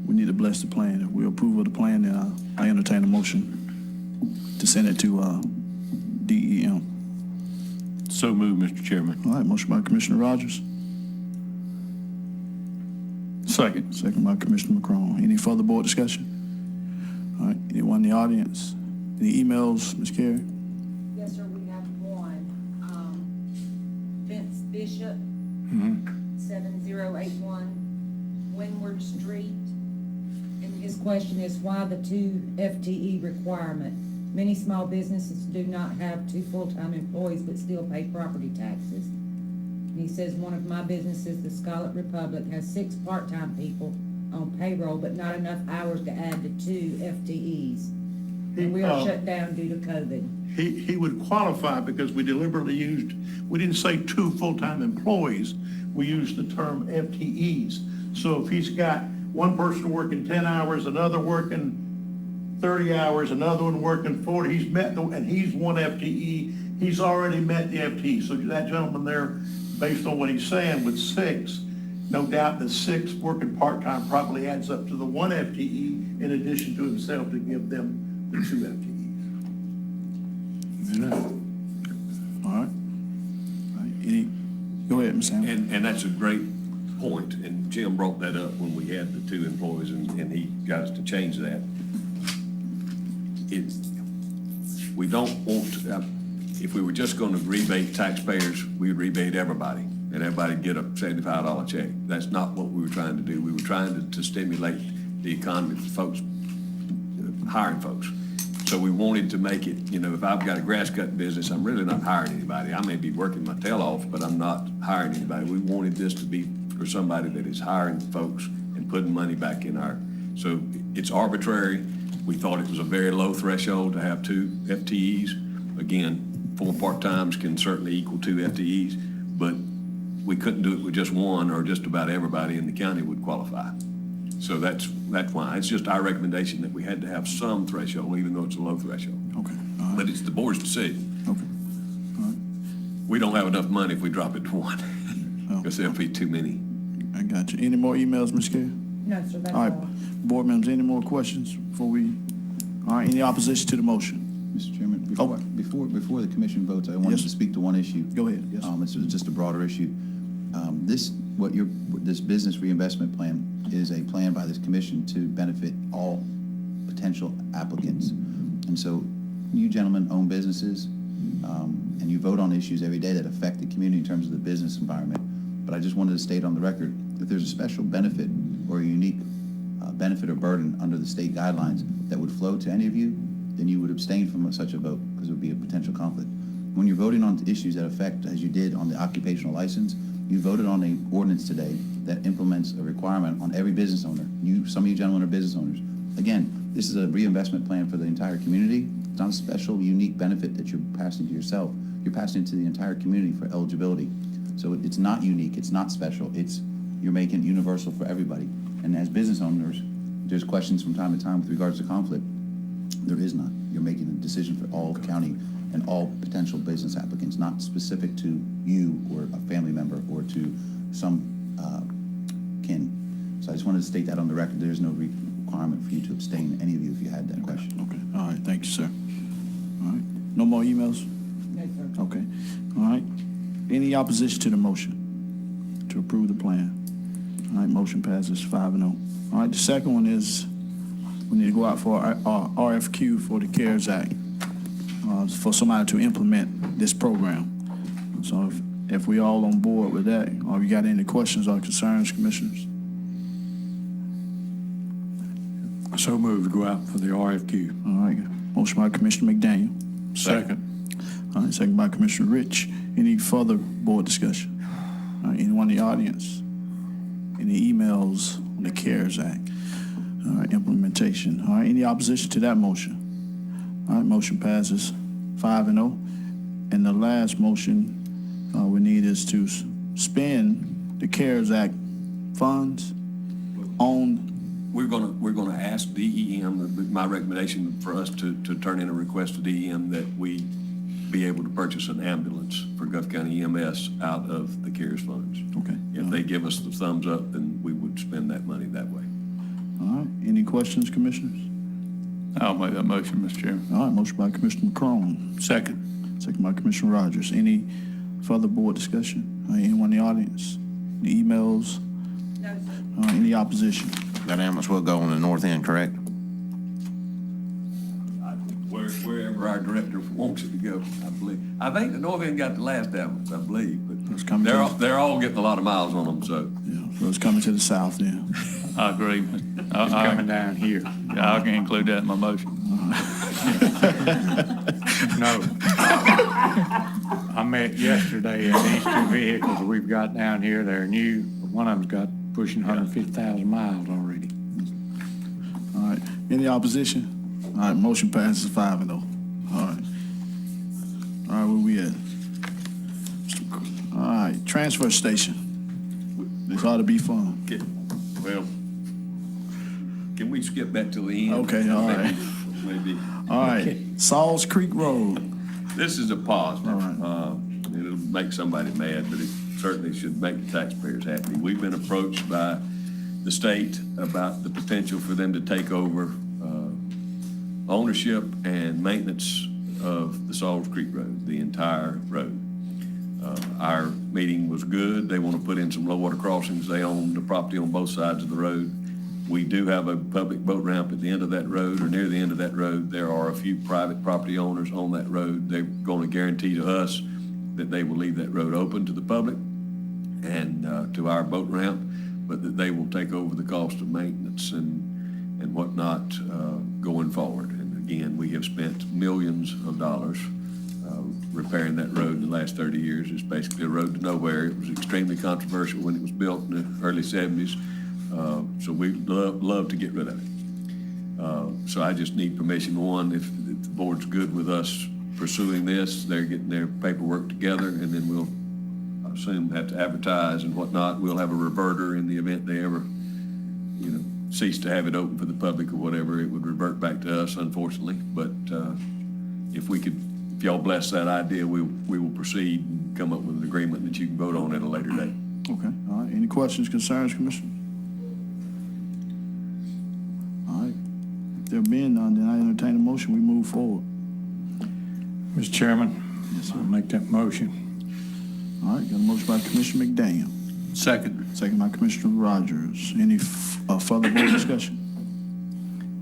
we need to bless the plan. If we approve of the plan, then I entertain a motion to send it to DEM. So moved, Mr. Chairman. All right, motion by Commissioner Rogers. Second. Second by Commissioner McCrone. Any further board discussion? All right, anyone in the audience? Any emails, Ms. Carey? Yes, sir, we have one. Vince Bishop, 7081 Windward Street. And his question is why the 2 FTE requirement? Many small businesses do not have 2 full-time employees but still pay property taxes. And he says one of my businesses, the Scarlet Republic, has 6 part-time people on payroll, but not enough hours to add to 2 FTEs. And we are shut down due to COVID. He would qualify because we deliberately we didn't say 2 full-time employees. We used the term FTEs. So if he's got one person working 10 hours, another working 30 hours, another one working 40, he's met and he's 1 FTE. He's already met the FTE. So that gentleman there, based on what he's saying, with 6, no doubt that 6 working part-time probably adds up to the 1 FTE in addition to himself to give them the 2 FTEs. All right. All right. Go ahead, Ms. Sam. And that's a great point, and Jim brought that up when we had the 2 employees, and he got us to change that. We don't want to, if we were just going to rebate taxpayers, we would rebate everybody, and everybody get a $75 check. That's not what we were trying to do. We were trying to stimulate the economy for folks, hiring folks. So we wanted to make it, if I've got a grass cutting business, I'm really not hiring anybody. I may be working my tail off, but I'm not hiring anybody. We wanted this to be for somebody that is hiring folks and putting money back in so it's arbitrary. We thought it was a very low threshold to have 2 FTEs. Again, 4 part-times can certainly equal 2 FTEs, but we couldn't do it with just 1, or just about everybody in the county would qualify. So that's why. It's just our recommendation that we had to have some threshold, even though it's a low threshold. Okay. All right. But it's the board's decision. Okay. All right. We don't have enough money if we drop it to 1, because there'll be too many. I got you. Any more emails, Ms. Carey? No, sir, that's All right. all. Board members, any more questions before we? All right. Any opposition to the motion? Mr. Chairman, before the commission votes, I wanted Yes. to speak to one issue. Go ahead. Yes. This is just a broader issue. This business reinvestment plan is a plan by this commission to benefit all potential applicants. And so you gentlemen own businesses, and you vote on issues every day that affect the community in terms of the business environment. But I just wanted to state on the record that there's a special benefit or a unique benefit or burden under the state guidelines that would flow to any of you, then you would abstain from such a vote because it would be a potential conflict. When you're voting on issues that affect, as you did on the occupational license, you voted on an ordinance today that implements a requirement on every business owner. Some of you gentlemen are business owners. Again, this is a reinvestment plan for the entire community. It's not a special, unique benefit that you're passing to yourself. You're passing it to the entire community for eligibility. So it's not unique. It's not special. You're making it universal for everybody. And as business owners, there's questions from time to time with regards to conflict. There is none. You're making a decision for all county and all potential business applicants, not specific to you or a family member or to some kin. So I just wanted to state that on the record. There's no requirement for you to abstain, any of you, if you had that question. Okay, all right, thank you, sir. All right, no more emails? No, sir. Okay, all right. Any opposition to the motion to approve the plan? All right, motion passes 5-0. All right, the second one is we need to go out for our RFQ for the CARES Act for somebody to implement this program. So if we all on board with that, or you got any questions or concerns, commissioners? So moved to go out for the RFQ. All right, motion by Commissioner McDaniel. Second. All right, second by Commissioner Rich. Any further board discussion? All right, anyone in the audience? Any emails on the CARES Act? All right, implementation. All right, any opposition to that motion? All right, motion passes 5-0. And the last motion we need is to spend the CARES Act funds on. We're gonna ask DEM, my recommendation for us to turn in a request to DEM that we be able to purchase an ambulance for Gulf County EMS out of the CARES funds. Okay. If they give us the thumbs up, then we would spend that money that way. All right, any questions, commissioners? I'll make that motion, Mr. Chairman. All right, motion by Commissioner McCrone. Second. Second by Commissioner Rogers. Any further board discussion? Anyone in the audience? Any emails? No, sir. Any opposition? That ambulance will go on the north end, correct? Wherever our director wants it to go, I believe. I think the north end got the last ambulance, I believe, It's but coming they're all getting a lot of miles on them, so. Yeah, so it's coming to the south then. I agree. It's coming down here. Yeah, I can include that in my motion. No. I met yesterday, and these two vehicles we've got down here, they're new. One of them's got pushing 150,000 miles already. All right, any opposition? All right, motion passes 5-0. All right. All right, where we at? All right, transfer station. This ought to be fun. Well, can we skip back to the end? Okay, all right. Maybe. All right, Salls Creek Road. This is a positive. All right. It'll make somebody mad, but it certainly should make the taxpayers happy. We've been approached by the state about the potential for them to take over ownership and maintenance of the Salls Creek Road, the entire road. Our meeting was good. They want to put in some low water crossings. They own the property on both sides of the road. We do have a public boat ramp at the end of that road or near the end of that road. There are a few private property owners on that road. They're going to guarantee to us that they will leave that road open to the public and to our boat ramp, but that they will take over the cost of maintenance and whatnot going forward. And again, we have spent millions of dollars repairing that road in the last 30 years. It's basically a road to nowhere. It was extremely controversial when it was built in the early 70s. So we'd love to get rid of it. So I just need permission. One, if the board's good with us pursuing this, they're getting their paperwork together, and then we'll, I assume, have to advertise and whatnot. We'll have a reverter in the event they ever, cease to have it open for the public or whatever. It would revert back to us, unfortunately. But if y'all bless that idea, we will proceed and come up with an agreement that you can vote on at a later date. Okay, all right, any questions, concerns, Commissioner? All right, if there being none, then I entertain a motion, we move forward. Mr. Chairman, I'll make that motion. All right, got a motion by Commissioner McDaniel. Second. Second by Commissioner Rogers. Any further board discussion?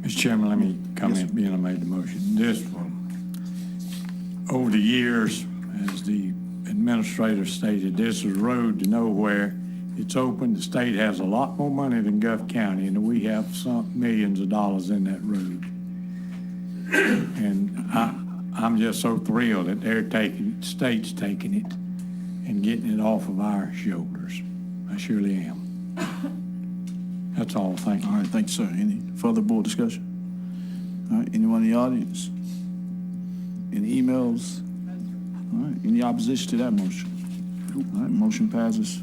Mr. Chairman, let me comment, being I made the motion. This one, over the years, as the administrator stated, this is road to nowhere. It's open. The state has a lot more money than Gulf County, and we have some millions of dollars in that road. And I'm just so thrilled that state's taking it and getting it off of our shoulders. I surely am. That's all. Thank you. All right, thank you, sir. Any further board discussion? All right, anyone in the audience? Any emails? All right, any opposition to that motion? All right, motion passes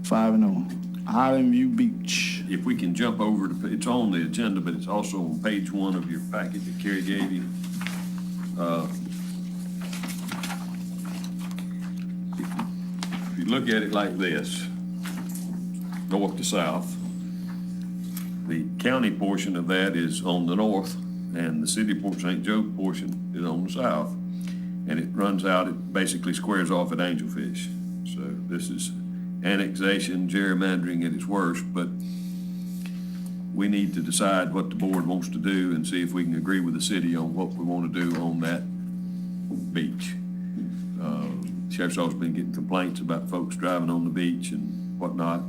5-0. Highland View Beach. if we can jump over to, it's on the agenda, but it's also on page 1 of your packet that Kerry gave you. If you look at it like this, north to south, the county portion of that is on the north, and the city of Port St. Joe portion is on the south. And it runs out, it basically squares off at Angelfish. So this is annexation, gerrymandering at its worst, but we need to decide what the board wants to do and see if we can agree with the city on what we want to do on that beach. Sheriff's Office been getting complaints about folks driving on the beach and whatnot.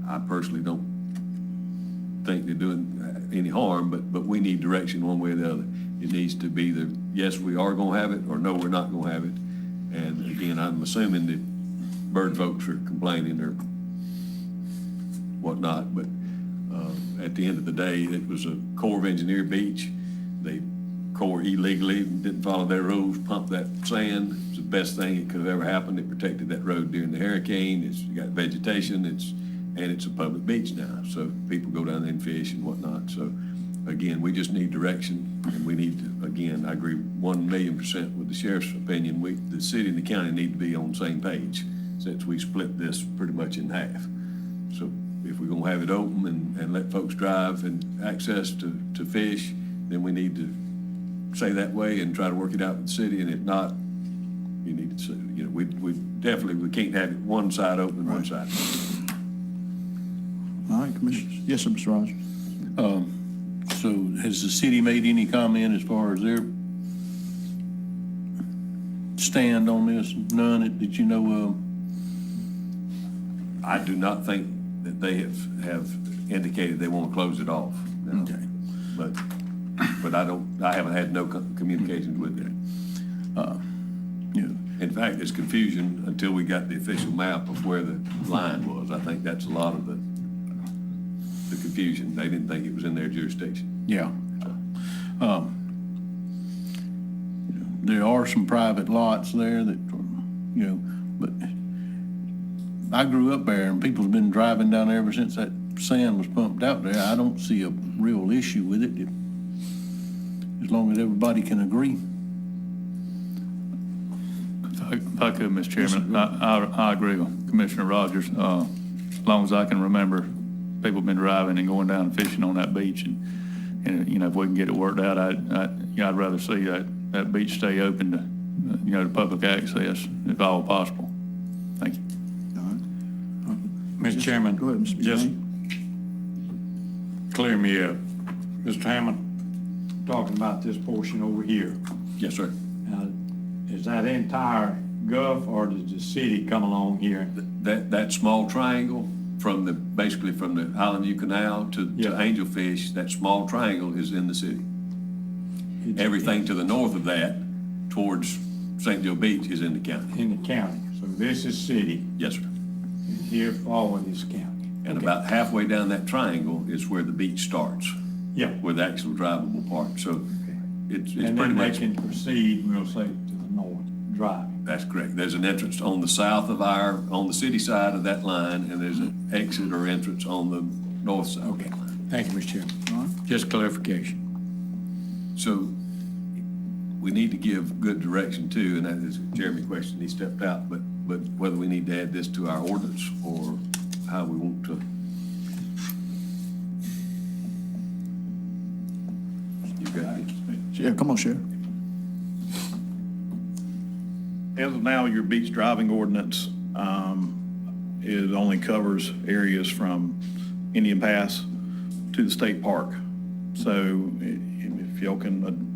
I personally don't think they're doing any harm, but we need direction one way or the other. It needs to be the, yes, we are gonna have it, or no, we're not gonna have it. And again, I'm assuming that bird folks are complaining or whatnot, but at the end of the day, it was a Corps of Engineer beach. They Corps illegally, didn't follow their rules, pumped that sand. It was the best thing that could have ever happened. It protected that road during the hurricane. It's got vegetation, and it's a public beach now. So people go down there and fish and whatnot. So again, we just need direction, and we need to, again, I agree 1,000,000% with the sheriff's opinion. The city and the county need to be on the same page since we split this pretty much in half. So if we're gonna have it open and let folks drive and access to fish, then we need to say that way and try to work it out with the city, and if not, you need to say, we definitely, we can't have it one side open and one side. All right, Commissioners. Yes, sir, Mr. Rogers. So has the city made any comment as far as their stand on this? None that you know of? I do not think that they have indicated they want to close it off. No. Okay. But I haven't had no communications with them. In fact, there's confusion until we got the official map of where the line was. I think that's a lot of the confusion. They didn't think it was in their jurisdiction. Yeah. There are some private lots there that, but I grew up there and people's been driving down there ever since that sand was pumped out there. I don't see a real issue with it, as long as everybody can agree. If I could, Mr. Chairman, I agree with Commissioner Rogers. As long as I can remember, people have been driving and going down and fishing on that beach, and if we can get it worked out, I'd rather see that beach stay open to, to public access if all possible. Thank you. Mr. Chairman, Go ahead, Mr. just Jane. clear me up. Mr. Hammond, talking about this portion over here. Yes, sir. Now, is that entire Gulf, or does the city come along here? That small triangle basically from the Island View Canal to Angelfish, that small triangle is in the city. Everything to the north of that towards St. Joe Beach is in the county. In the county. So this is city, Yes, sir. and here forward is county. And Okay. about halfway down that triangle is where the beach starts, Yeah. where the actual drivable part. So it's And pretty then they much, can proceed, we'll say, to the north, driving. that's correct. There's an entrance on the south of on the city side of that line, and there's an exit or entrance on the north side of Okay, that line. thank you, Mr. Chairman. Just clarification. So we need to give good direction too, and that is Jeremy's question, he stepped out, but whether we need to add this to our ordinance or how we want to. You've got it. Yeah, come on, Sheriff. As of now, your beach driving ordinance it only covers areas from Indian Pass to the state park. So if y'all can,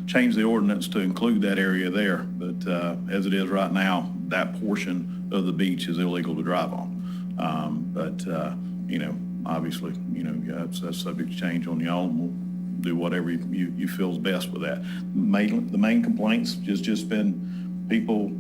change the ordinance to include that area there. But as it is right now, that portion of the beach is illegal to drive on. Obviously, that's subject to change on y'all, and we'll do whatever you feel is best with that. The main complaints just been people,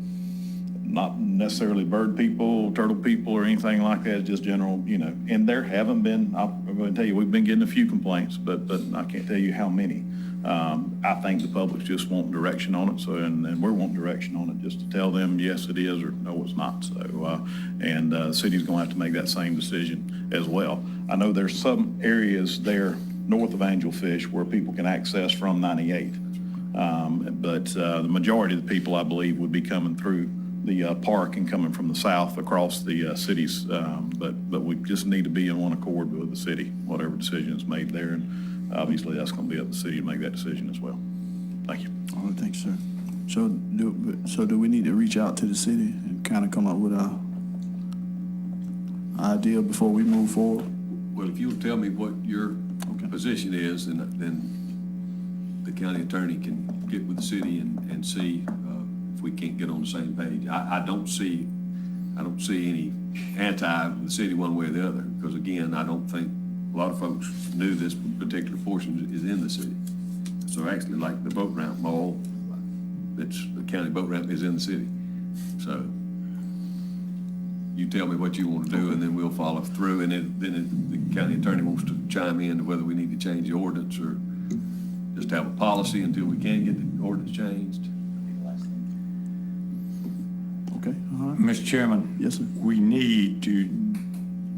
not necessarily bird people, turtle people, or anything like that, just general, and there haven't been, I'm going to tell you, we've been getting a few complaints, but I can't tell you how many. I think the public's just wanting direction on it, so, and we're wanting direction on it, just to tell them, yes, it is, or no, it's not. So, and the city's gonna have to make that same decision as well. I know there's some areas there north of Angelfish where people can access from 98. But the majority of the people, I believe, would be coming through the park and coming from the south across the cities. But we just need to be in one accord with the city, whatever decision is made there. And obviously, that's going to be up to the city to make that decision as well. Thank you. All right, thanks, sir. So do we need to reach out to the city and kind of come up with a idea before we move forward? Well, if you'll tell me what your position is, then the county attorney can get with the city and see if we can't get on the same page. I don't see any anti the city one way or the other, because again, I don't think a lot of folks knew this particular portion is in the city. So actually, like the boat ramp mall, it's the county boat ramp is in the city. So you tell me what you want to do, and then we'll follow through. And then the county attorney wants to chime in to whether we need to change the ordinance or just have a policy until we can get the ordinance changed. Okay, all right. Mr. Chairman. Yes, sir. We need to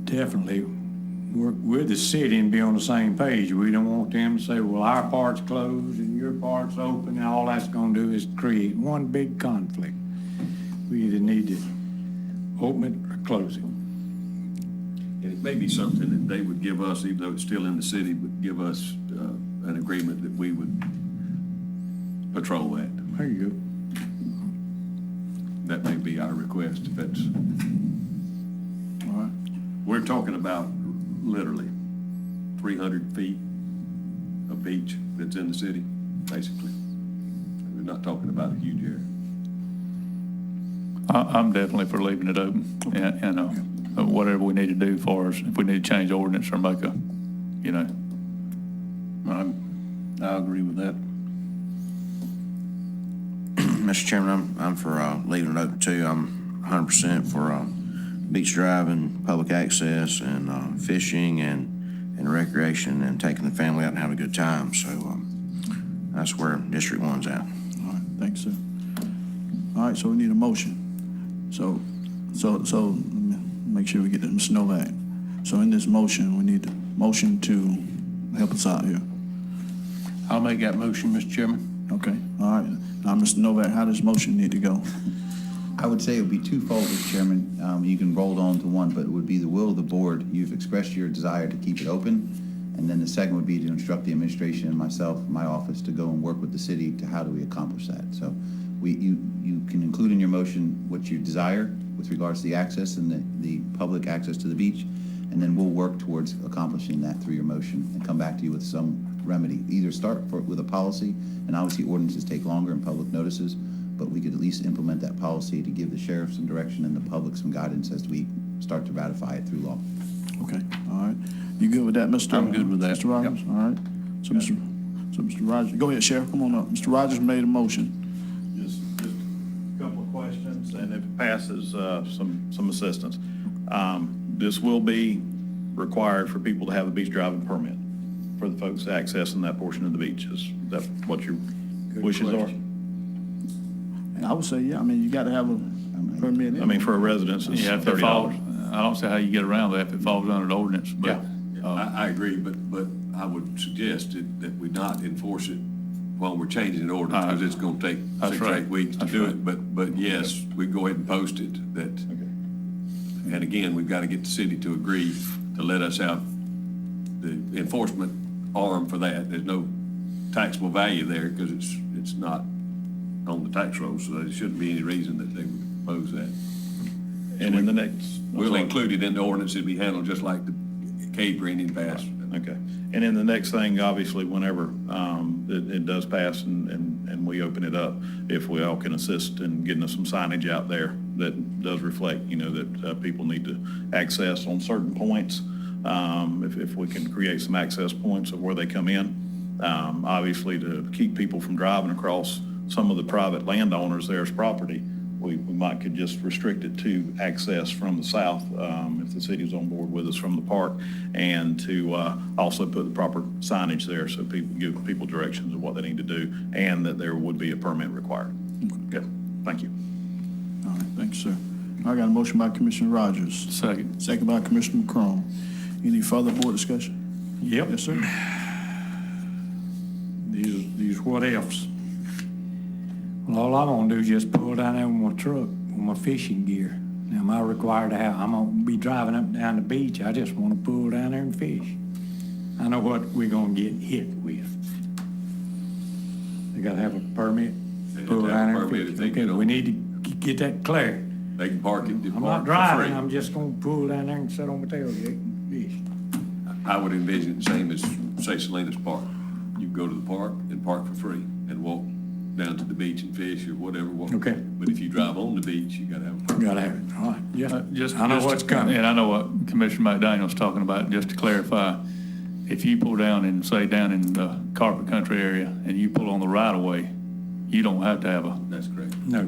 definitely work with the city and be on the same page. We don't want them to say, well, our part's closed and your part's open, and all that's gonna do is create one big conflict. We either need to open it or close it. And it may be something that they would give us, even though it's still in the city, but give us an agreement that we would patrol that. There you go. That may be our request if that's. All right. We're talking about literally 300 feet of beach that's in the city, basically. We're not talking about a huge area. I'm definitely for leaving it open, and whatever we need to do for us, if we need to change ordinance or make a, I agree with that. Mr. Chairman, I'm for leaving it open too. I'm 100% for beach driving, public access, and fishing and recreation, and taking the family out and having a good time. So that's where District 1's at. All right, thanks, sir. All right, so we need a motion. So let me make sure we get to Mr. Novak. So in this motion, we need a motion to help us out here. I'll make that motion, Mr. Chairman. Okay, all right. Now, Mr. Novak, how does motion need to go? I would say it would be twofold, Mr. Chairman. You can roll it on to one, but it would be the will of the board. You've expressed your desire to keep it open. And then the second would be to instruct the administration and myself, my office, to go and work with the city to how do we accomplish that. So you can include in your motion what you desire with regards to the access and the public access to the beach. And then we'll work towards accomplishing that through your motion and come back to you with some remedy. Either start with a policy, and obviously ordinances take longer and public notices, but we could at least implement that policy to give the sheriff some direction and the public some guidance as we start to ratify it through law. Okay, all right. You good with that, Mr.? I'm good with that. Mr. Rogers, all right. So Mr. Rogers, go ahead, Sheriff, come on up. Mr. Rogers made a motion. Just a couple of questions, and if it passes, some assistance. This will be required for people to have a beach driving permit for the folks accessing that portion of the beach. Is that what your wishes are? And I would say, yeah, I mean, you got to have a permit. I mean, for a residence, it's Yeah, if it falls, $30. I don't see how you get around that if it falls under the ordinance, but. I agree, but I would suggest that we not enforce it while we're changing the ordinance, because it's going to take That's 6 or 8 right. weeks to That's do right. it. But yes, we go ahead and post it that, and again, we've got to get the city to agree to let us have the enforcement arm for that. There's no taxable value there because it's not on the tax roll, so there shouldn't be any reason that they would oppose that. And in the next. We'll include it in the ordinance. It'll be handled just like the catering in past. Okay. And then the next thing, obviously, whenever it does pass and we open it up, if we all can assist in getting us some signage out there that does reflect, that people need to access on certain points. If we can create some access points of where they come in, obviously to keep people from driving across some of the private landowners' there's property we might could just restrict it to access from the south, if the city's on board with us from the park, and to also put the proper signage there so people give people directions of what they need to do, and that there would be a permit required. Okay, thank you. All right, thank you, sir. I got a motion by Commissioner Rogers. Second. Second by Commissioner McCrone. Any further board discussion? Yep. Yes, sir. These what ifs. Well, all I want to do is just pull down there with my truck, with my fishing gear. Now, am I required to have, I'm going to be driving up and down the beach. I just want to pull down there and fish. I know what we're going to get hit with. They got to have a permit, They have pull to have down a there and permit fish. if they Okay, get we on. need to get that clear. They can park it, I'm park not for driving, free. I'm just going to pull down there and sit on my tailgate and fish. I would envision it the same as, say, Salinas Park. You go to the park and park for free and walk down to the beach and fish or whatever. Okay. But if you drive on the beach, you gotta have a permit. Gotta have it, all right, Just I know just- what's coming. And I know what Commissioner McDaniel's talking about, just to clarify. If you pull down and say down in the Carpet Country area and you pull on the right of way, you don't have to have a, That's correct. No,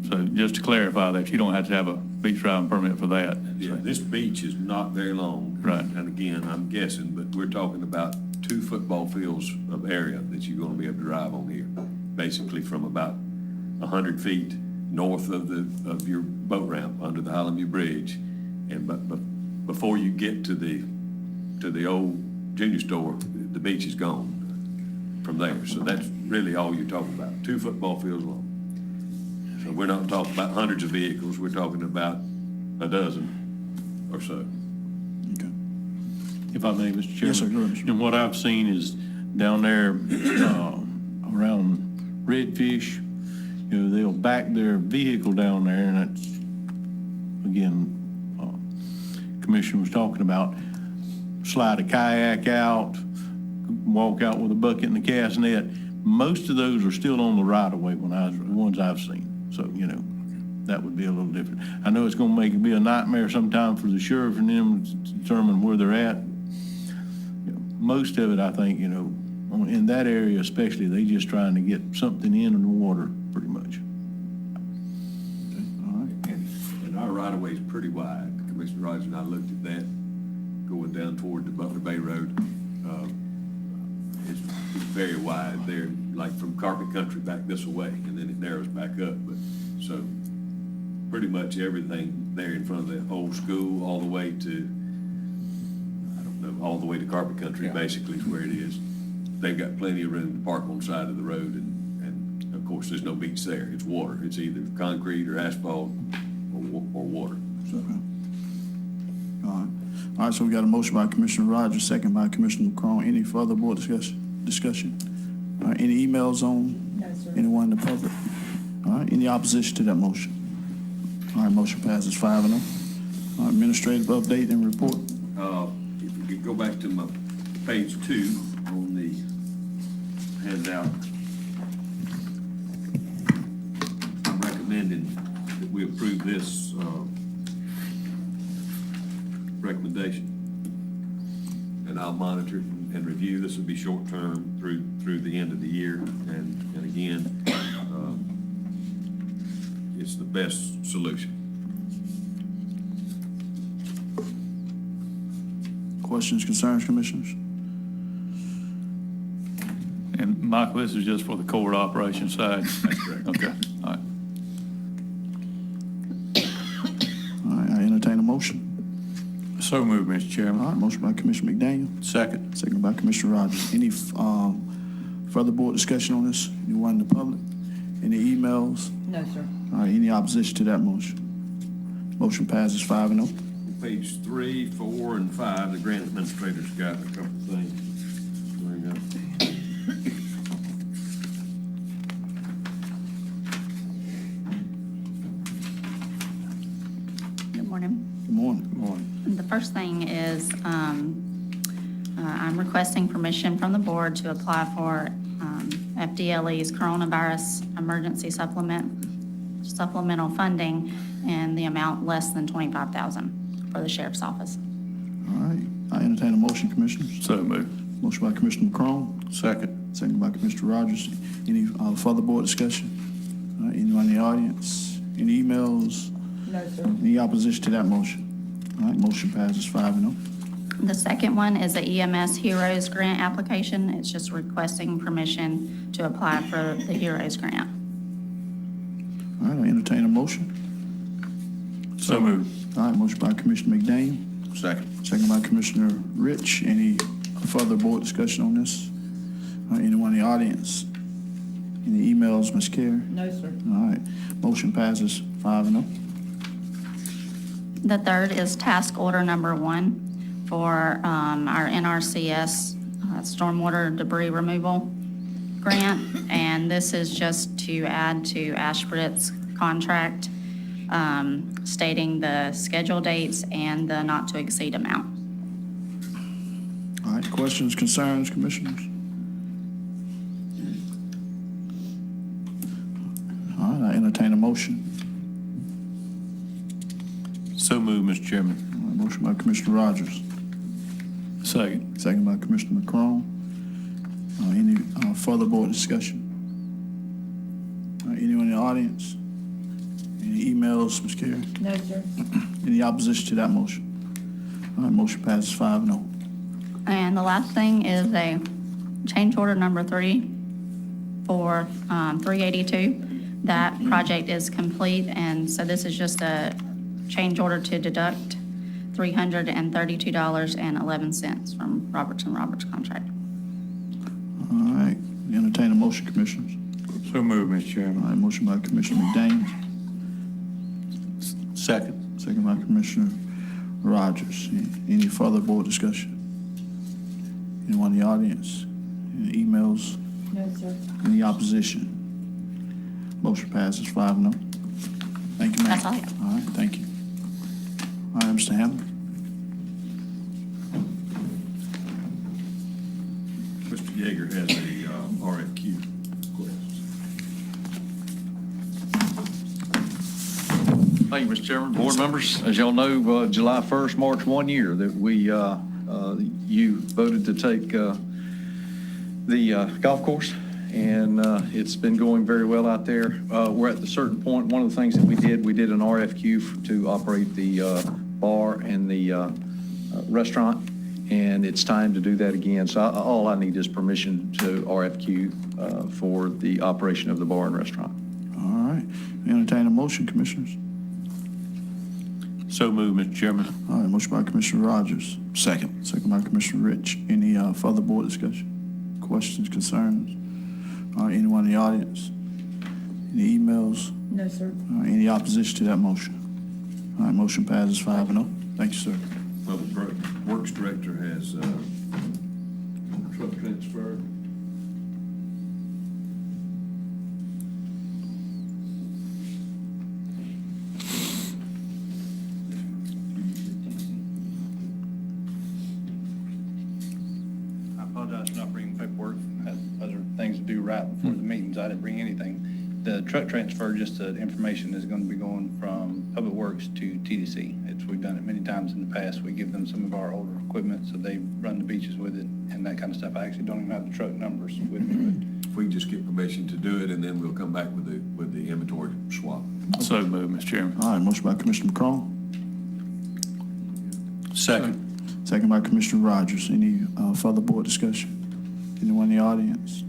so just to clarify that, you don't have to have a beach driving permit for that. Yeah, this beach is not very long. Right. And again, I'm guessing, but we're talking about 2 football fields of area that you're gonna be able to drive on here. Basically from about 100 feet north of your boat ramp under the Highland Bridge. And but before you get to the old junior store, the beach is gone from there. So that's really all you're talking about, 2 football fields long. So we're not talking about hundreds of vehicles, we're talking about a dozen or so. Okay. If I may, Mr. Chairman. Yes, sir, go ahead, Mr. And what I've seen is down there around Redfish, you know, they'll back their vehicle down there, and that's, again, Commissioner was talking about, slide a kayak out, walk out with a bucket and a cast net. Most of those are still on the right of way the ones I've seen. So, you know, that would be a little different. I know it's gonna be a nightmare sometime for the sheriff and them to determine where they're at. You know, most of it, I think, you know, in that area especially, they just trying to get something in the water, pretty much. And our right of way is pretty wide. Commissioner Rogers and I looked at that, going down toward the Butler Bay Road. It's very wide there, like from Carpet Country back this way, and then it narrows back up. But so pretty much everything there in front of the old school, all the way to, I don't know, all the way to Carpet Country, basically is where it is. They've got plenty of room to park on the side of the road, and of course, there's no beach there. It's water. It's either concrete or asphalt or water. So. All right. All right, so we got a motion by Commissioner Rogers, second by Commissioner McCrone. Any further board discussion? All right, any emails on No, sir. anyone in the public? All right, any opposition to that motion? All right, motion passes 5-0. All right, administrative update and report. If you could go back to my page 2 on the handout. I'm recommending that we approve this recommendation. And I'll monitor it and review. This will be short-term through the end of the year. And again, it's the best solution. Questions, concerns, commissioners? And Michael, this is just for the court operation side? That's correct. Okay, all right. All right, I entertain a motion. So moved, Mr. All Chairman. right, motion by Commissioner McDaniel, Second. second by Commissioner Rogers. Any further board discussion on this? Anyone in the public? Any emails? No, sir. All right, any opposition to that motion? Motion passes 5-0. Page 3, 4, and 5, the grant administrator's got a couple of things. There you go. Good morning. Good morning. Good morning. The first thing is, I'm requesting permission from the board to apply for FDLE's coronavirus emergency supplemental funding in the amount less than $25,000 for the sheriff's office. All right, I entertain a motion, commissioners. So moved. Motion by Commissioner McCrone, Second. second by Commissioner Rogers. Any further board discussion? All right, anyone in the audience? Any emails? No, sir. Any opposition to that motion? All right, motion passes 5-0. The second one is the EMS Heroes Grant application. It's just requesting permission to apply for the Heroes Grant. All right, I entertain a motion. So moved. All right, motion by Commissioner McDaniel, Second. second by Commissioner Rich. Any further board discussion on this? Anyone in the audience? Any emails, Ms. Carey? No, sir. All right, motion passes 5-0. The third is task order number 1 for our NRCS stormwater debris removal grant. And this is just to add to Ashford's contract, stating the schedule dates and the not to exceed amount. All right, questions, concerns, commissioners? All right, I entertain a motion. So moved, Mr. Chairman. All right, motion by Commissioner Rogers, Second. second by Commissioner McCrone. Any further board discussion? Anyone in the audience? Any emails, Ms. Carey? No, sir. Any opposition to that motion? All right, motion passes 5-0. And the last thing is a change order number 3 for 382. That project is complete, and so this is just a change order to deduct $332.11 from Roberts & Roberts contract. All right, entertain a motion, commissioners. So moved, Mr. All Chairman. right, motion by Commissioner McDaniel, Second. second by Commissioner Rogers. Any further board discussion? Anyone in the audience? Any emails? No, sir. Any opposition? Motion passes 5-0. Thank you, ma'am. That's all I have. All right, thank you. All right, Mr. Hammond. Mr. Yeager has a RFQ request. Thank you, Mr. Chairman. Board members, as y'all know, July 1st marks 1 year that you voted to take the golf course, and it's been going very well out there. We're at the certain point, one of the things that we did an RFQ to operate the bar and the restaurant, and it's time to do that again. So all I need is permission to RFQ for the operation of the bar and restaurant. All right, entertain a motion, commissioners. So moved, Mr. Chairman. All right, motion by Commissioner Rogers, Second. second by Commissioner Rich. Any further board discussion? Questions, concerns? All right, anyone in the audience? Any emails? No, sir. All right, any opposition to that motion? All right, motion passes 5-0. Thank you, sir. Public Works Director has truck transfer. I apologize for not bringing paperwork. I had other things to do right before the meetings. I didn't bring anything. The truck transfer, just the information is going to be going from Public Works to TDC. We've done it many times in the past. We give them some of our older equipment, so they run the beaches with it and that kind of stuff. I actually don't even have the truck numbers with me, If we can just get permission to do it, and then we'll come back with the inventory swap. So moved, Mr. Chairman. All right, motion by Commissioner McCrone, Second. second by Commissioner Rogers. Any further board discussion? Anyone in the audience?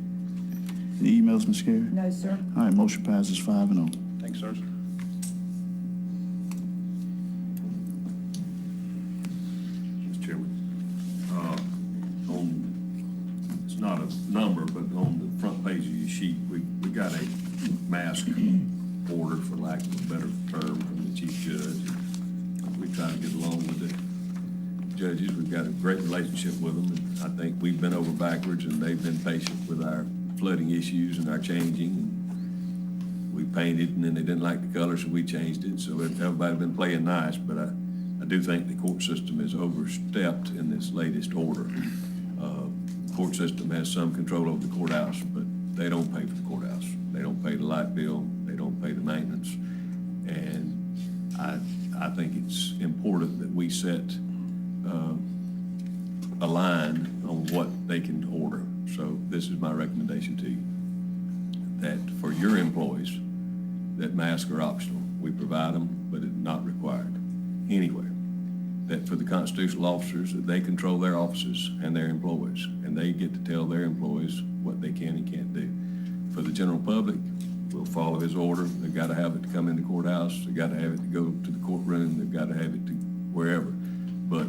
Any emails, Ms. Carey? No, sir. All right, motion passes 5-0. but thanks, sir. Mr. Chairman, it's not a number, but on the front page of your sheet, we got a mask order, for lack of a better term, from the chief judge. We try to get along with the judges. We've got a great relationship with them, and I think we've been over backwards, and they've been patient with our flooding issues and our changing. We painted, and then they didn't like the color, so we changed it. So everybody's been playing nice, but I do think the court system is overstepped in this latest order. Court system has some control over the courthouse, but they don't pay for the courthouse. They don't pay the light bill. They don't pay the maintenance. And I think it's important that we set a line on what they can order. So this is my recommendation to you, that for your employees, that masks are optional. we provide them, but it's not required anywhere. That for the constitutional officers, that they control their offices and their employees, and they get to tell their employees what they can and can't do. For the general public, we'll follow his order. They've got to have it to come in the courthouse. They've got to have it to go to the courtroom. They've got to have it to wherever. But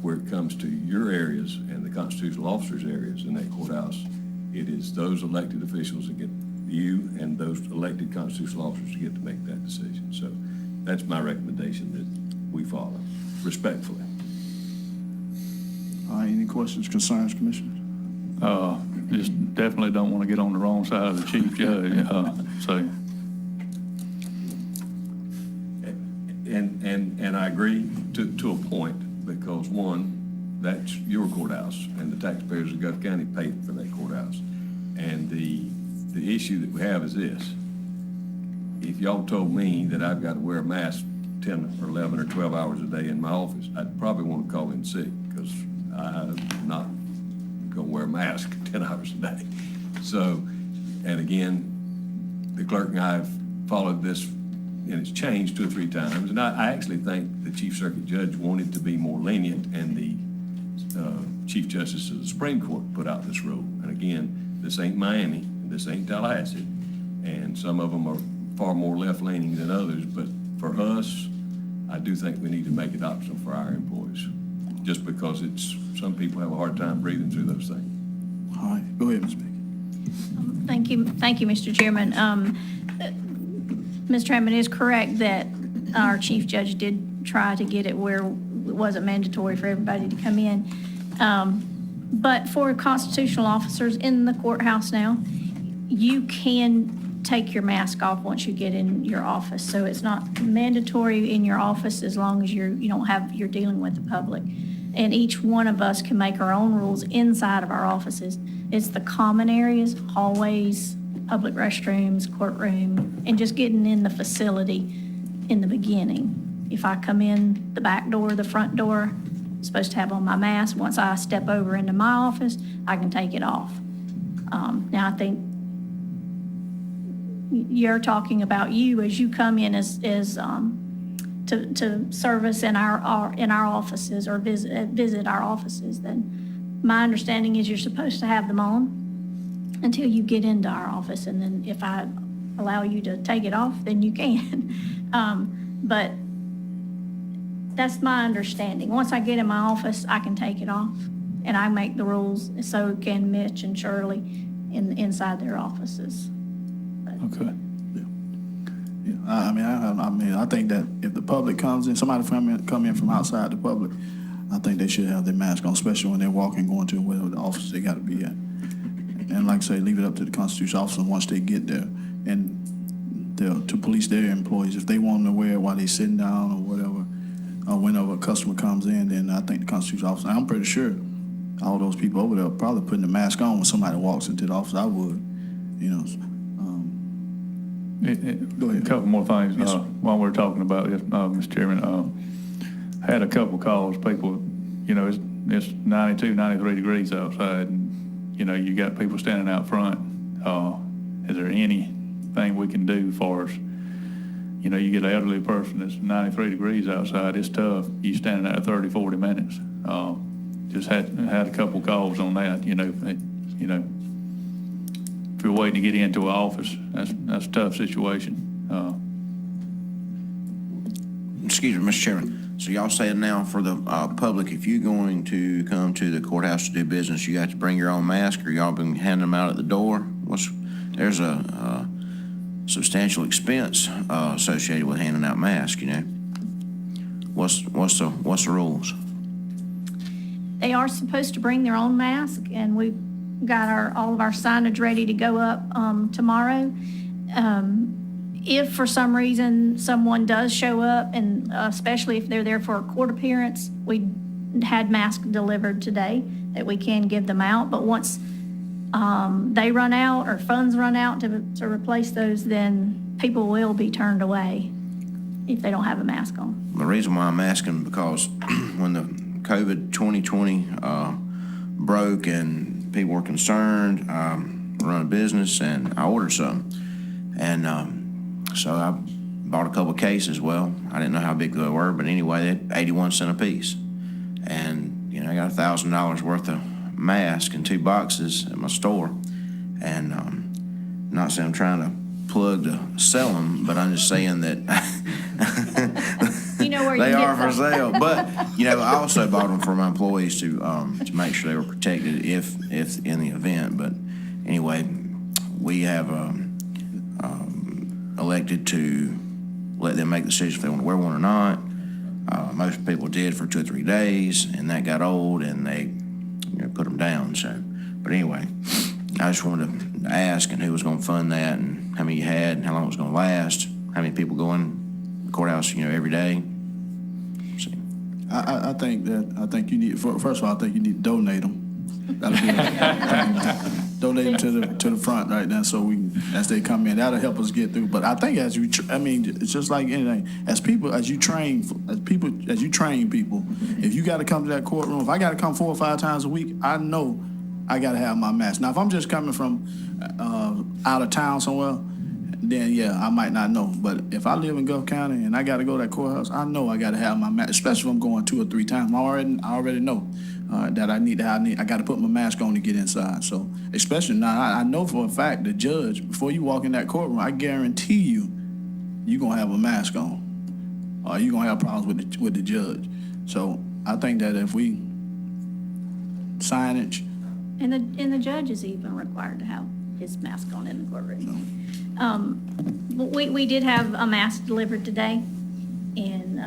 where it comes to your areas and the constitutional officers' areas in that courthouse, it is those elected officials that get you and those elected constitutional officers to get to make that decision. So that's my recommendation that we follow, respectfully. Any questions, concerns, Commissioner? Just definitely don't want to get on the wrong side of the chief judge, so. And I agree to a point, because one, that's your courthouse, and the taxpayers of Gulf County pay for that courthouse. And the issue that we have is this: if y'all told me that I've got to wear a mask 10 or 11 or 12 hours a day in my office, I'd probably want to call in sick, because I'm not going to wear a mask 10 hours a day. So, and again, the clerk and I have followed this, and it's changed 2 or 3 times. And I actually think the Chief Circuit Judge wanted to be more lenient, and the Chief Justice of the Supreme Court put out this rule. And again, this ain't Miami, and this ain't Tallahassee, and some of them are far more left-leaning than others. But for us, I do think we need to make it optional for our employees, just because some people have a hard time breathing through those things. All right, go ahead, Ms. Becky. Thank you, Mr. Chairman. Mr. Hammond is correct that our chief judge did try to get it where it wasn't mandatory for everybody to come in. But for constitutional officers in the courthouse now, you can take your mask off once you get in your office. So it's not mandatory in your office as long as you're dealing with the public. And each one of us can make our own rules inside of our offices. It's the common areas, hallways, public restrooms, courtroom, and just getting in the facility in the beginning. If I come in the back door, the front door, I'm supposed to have on my mask. Once I step over into my office, I can take it off. Now, I think you're talking about you as you come in to service in our offices or visit our offices. Then my understanding is you're supposed to have them on until you get into our office, and then if I allow you to take it off, then you can. But that's my understanding. Once I get in my office, I can take it off, and I make the rules, so can Mitch and Shirley inside their offices. Okay. I think that if the public comes in, somebody come in from outside the public, I think they should have their mask on, especially when they're walking, going to whatever the office they got to be at. And like I say, leave it up to the constitutional officer once they get there, and to police their employees. If they want them to wear it while they're sitting down or whatever, or whenever a customer comes in, then I think the constitutional officer, I'm pretty sure all those people over there are probably putting the mask on when somebody walks into the office. I would, Go ahead. A couple more things Yes, sir. while we're talking about this, Mr. Chairman. Had a couple calls, people, it's 92, 93 degrees outside, and, you got people standing out front. Is there anything we can do for us? You get an elderly person that's 93 degrees outside, it's tough. You standing there 30, 40 minutes. Just had a couple calls on that, if you're waiting to get into an office, that's a tough situation. Excuse me, Mr. Chairman. So y'all saying now for the public, if you're going to come to the courthouse to do business, you got to bring your own mask, or y'all been handing them out at the door? There's a substantial expense associated with handing out masks. What's the rules? They are supposed to bring their own mask, and we've got all of our signage ready to go up tomorrow. If for some reason someone does show up, and especially if they're there for a court appearance, we had masks delivered today that we can give them out. But once they run out or funds run out to replace those, then people will be turned away if they don't have a mask on. The reason why I'm asking, because when the COVID 2020 broke and people were concerned, run a business, and I ordered some. And so I bought a couple of cases. Well, I didn't know how big they were, but anyway, they're 81 cents a piece. And, I got $1,000 worth of masks in 2 boxes at my store. And not saying I'm trying to plug to sell them, but I'm just saying that You know where you they get are for some. sale. But, I also bought them for my employees to make sure they were protected if in the event. But anyway, we have elected to let them make the decision if they want to wear one or not. Most people did for 2 or 3 days, and that got old, and they put them down. So, but anyway, I just wanted to ask and who was going to fund that, and how many you had, and how long it was going to last, how many people go in the courthouse, every day. So, I think you need, first of all, I think you need to donate them. That'll be donate them to the front right now, so we can, as they come in, that'll help us get through. But I think it's just like anything. As you train people, if you got to come to that courtroom, if I got to come 4 or 5 times a week, I know I got to have my mask. Now, if I'm just coming from out of town somewhere, then yeah, I might not know. But if I live in Gulf County and I got to go to that courthouse, I know I got to have my mask, especially if I'm going 2 or 3 times. I already know that I got to put my mask on to get inside. So especially now, I know for a fact the judge, before you walk in that courtroom, I guarantee you're going to have a mask on, or you're going to have problems with the judge. So I think that if we signage. And the judge is even required to have his mask on in the courtroom. We did have a mask delivered today, and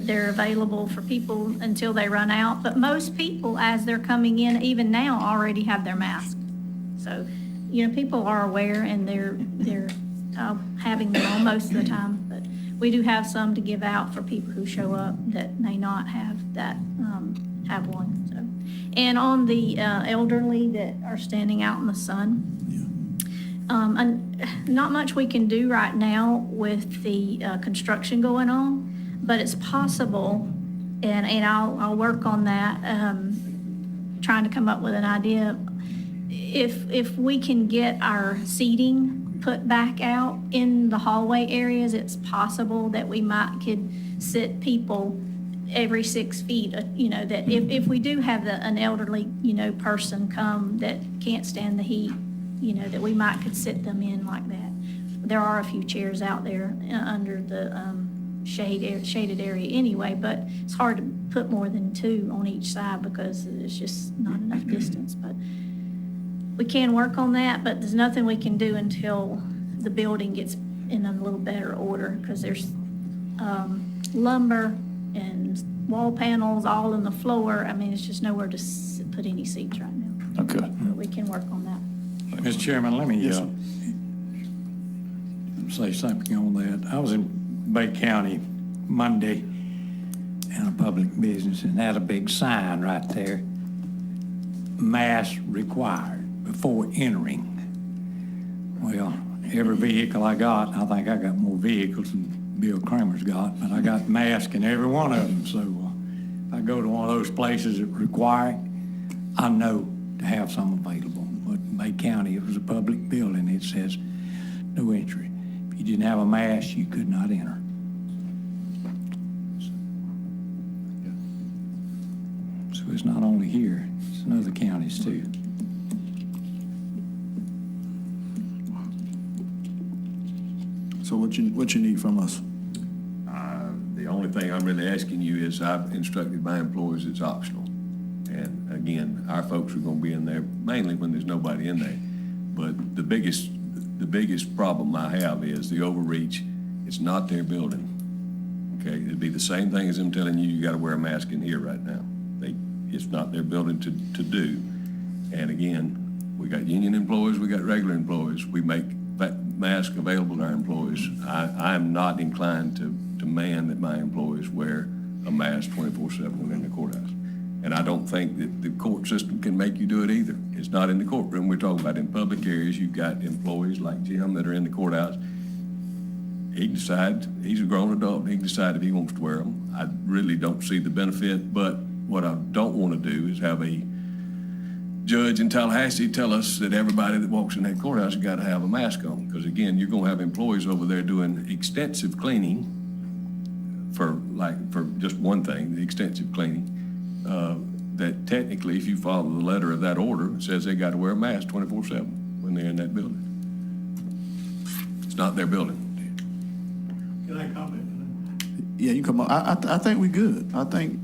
they're available for people until they run out. But most people, as they're coming in, even now, already have their mask. So, people are aware, and they're having them on most of the time. But we do have some to give out for people who show up that may not have that, have one. So, and on the elderly that are standing out in the sun. Not much we can do right now with the construction going on, but it's possible, and I'll work on that, trying to come up with an idea. If we can get our seating put back out in the hallway areas, it's possible that we could sit people every 6 feet, that if we do have an elderly, person come that can't stand the heat, that we could sit them in like that. There are a few chairs out there under the shaded area anyway, but it's hard to put more than 2 on each side because it's just not enough distance. But we can work on that, but there's nothing we can do until the building gets in a little better order, because there's lumber and wall panels all in the floor. It's just nowhere to put any seats right now. Okay. But we can work on that. Mr. Chairman, let me say something on that. I was in Bay County Monday in a public business, and had a big sign right there, mask required before entering. Well, every vehicle I got, I think I got more vehicles than Bill Kramer's got, but I got masks in every one of them. So if I go to one of those places that require it, I know to have some available. But in Bay County, it was a public building. It says no entry. If you didn't have a mask, you could not enter. So it's not only here, it's in other counties too. So what you need from us? The only thing I'm really asking you is, I've instructed my employees it's optional. And again, our folks are going to be in there mainly when there's nobody in there. But the biggest problem I have is the overreach. It's not their building. Okay, it'd be the same thing as them telling you got to wear a mask in here right now. It's not their building to do. And again, we got union employees, we got regular employees. We make masks available to our employees. I'm not inclined to demand that my employees wear a mask 24/7 when in the courthouse. And I don't think that the court system can make you do it either. It's not in the courtroom. We're talking about in public areas. You've got employees like Jim that are in the courthouse. He can decide, he's a grown adult, he can decide if he wants to wear them. I really don't see the benefit, but what I don't want to do is have a judge in Tallahassee tell us that everybody that walks in that courthouse has got to have a mask on. Because again, you're gonna have employees over there doing extensive cleaning for just one thing, the extensive cleaning, that technically, if you follow the letter of that order, it says they got to wear a mask 24/7 when they're in that building. It's not their building. Can I comment? Yeah, you come on. I think we good. I think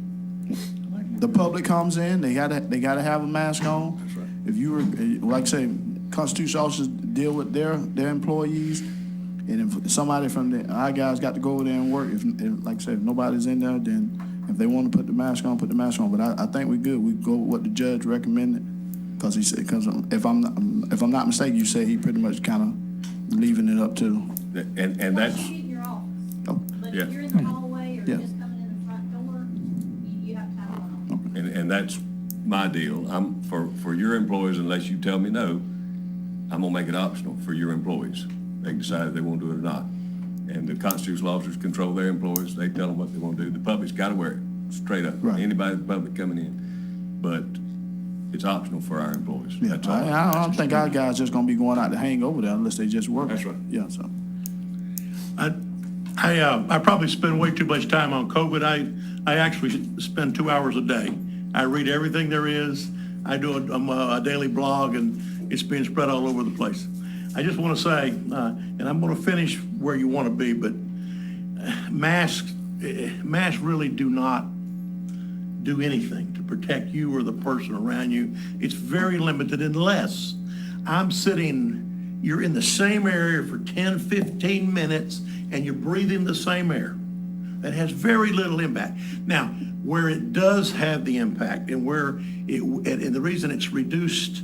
the public comes in, they gotta have a mask on. That's right. If you were, like I say, constitutional officers deal with their employees, and if somebody from our guys got to go over there and work, if like I said, if nobody's in there, then if they want to put the mask on, put the mask on. But I think we good. We go with what the judge recommended, because he said, because if I'm not mistaken, you said he pretty much kind of leaving it up to. And that's, in your office. Oh. But Yeah. if you're in the hallway or Yeah. just coming in the front door, you have to have one on. and that's my deal. I'm, for your employees, unless you tell me no, I'm gonna make it optional for your employees. They can decide if they want to do it or not. And the constitutional officers control their employees. They tell them what they want to do. The public's got to wear it, straight up. Right. Anybody in the public coming in. But it's optional for our employees. Yeah, That's all. I don't think our guys just gonna be going out to hang over there unless they just work. That's right. Yeah, so. I probably spend way too much time on COVID. I actually spend 2 hours a day. I read everything there is. I do a daily blog, and it's being spread all over the place. I just want to say, and I'm going to finish where you want to be, but masks really do not do anything to protect you or the person around you. It's very limited unless you're in the same area for 10, 15 minutes and you're breathing the same air. That has very little impact. Now, where it does have the impact and and the reason it's reduced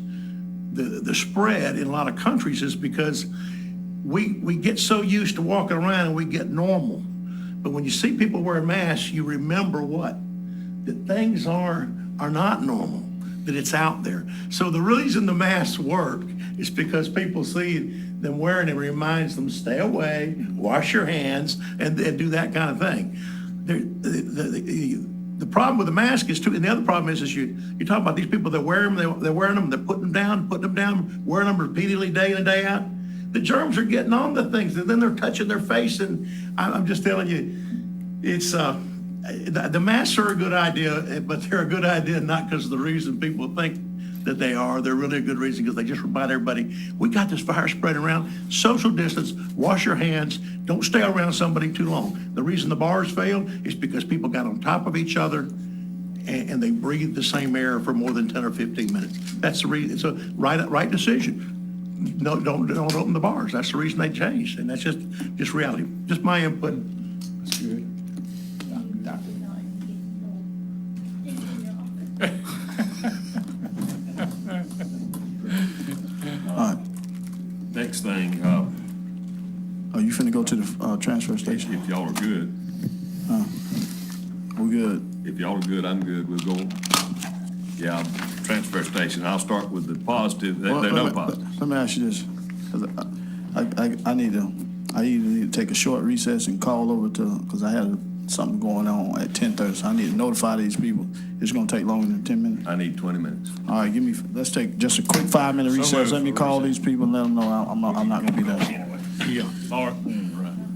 the spread in a lot of countries is because we get so used to walking around and we get normal. But when you see people wearing masks, you remember what? That things are not normal, that it's out there. So the reason the masks work is because people see them wearing it, reminds them, stay away, wash your hands, and do that kind of thing. The problem with the mask is too, and the other problem is you talk about these people that wear them, they're wearing them, they're putting them down, wearing them repeatedly day in and day out. The germs are getting on the things, and then they're touching their face, and I'm just telling you, it's the masks are a good idea, but they're a good idea not because of the reason people think that they are. They're really a good reason because they just remind everybody, we got this virus spreading around. Social distance, wash your hands, don't stay around somebody too long. The reason the bars failed is because people got on top of each other and they breathed the same air for more than 10 or 15 minutes. That's the reason. It's a right decision. No, don't open the bars. That's the reason they changed, and that's just reality. Just my input. That's good. Next thing, Oh, you finna go to the transfer station? if y'all are good, We good. if y'all are good, I'm good. We'll go. Yeah, transfer station. I'll start with the positive. There are no positives. Let me ask you this, 'cause I either need to take a short recess and call over because I had something going on at 10:30, so I need to notify these people. It's gonna take longer than 10 minutes. I need 20 minutes. All right, let's take just a quick 5-minute recess. Let me call these people and let them know I'm not gonna be there. Yeah. All right.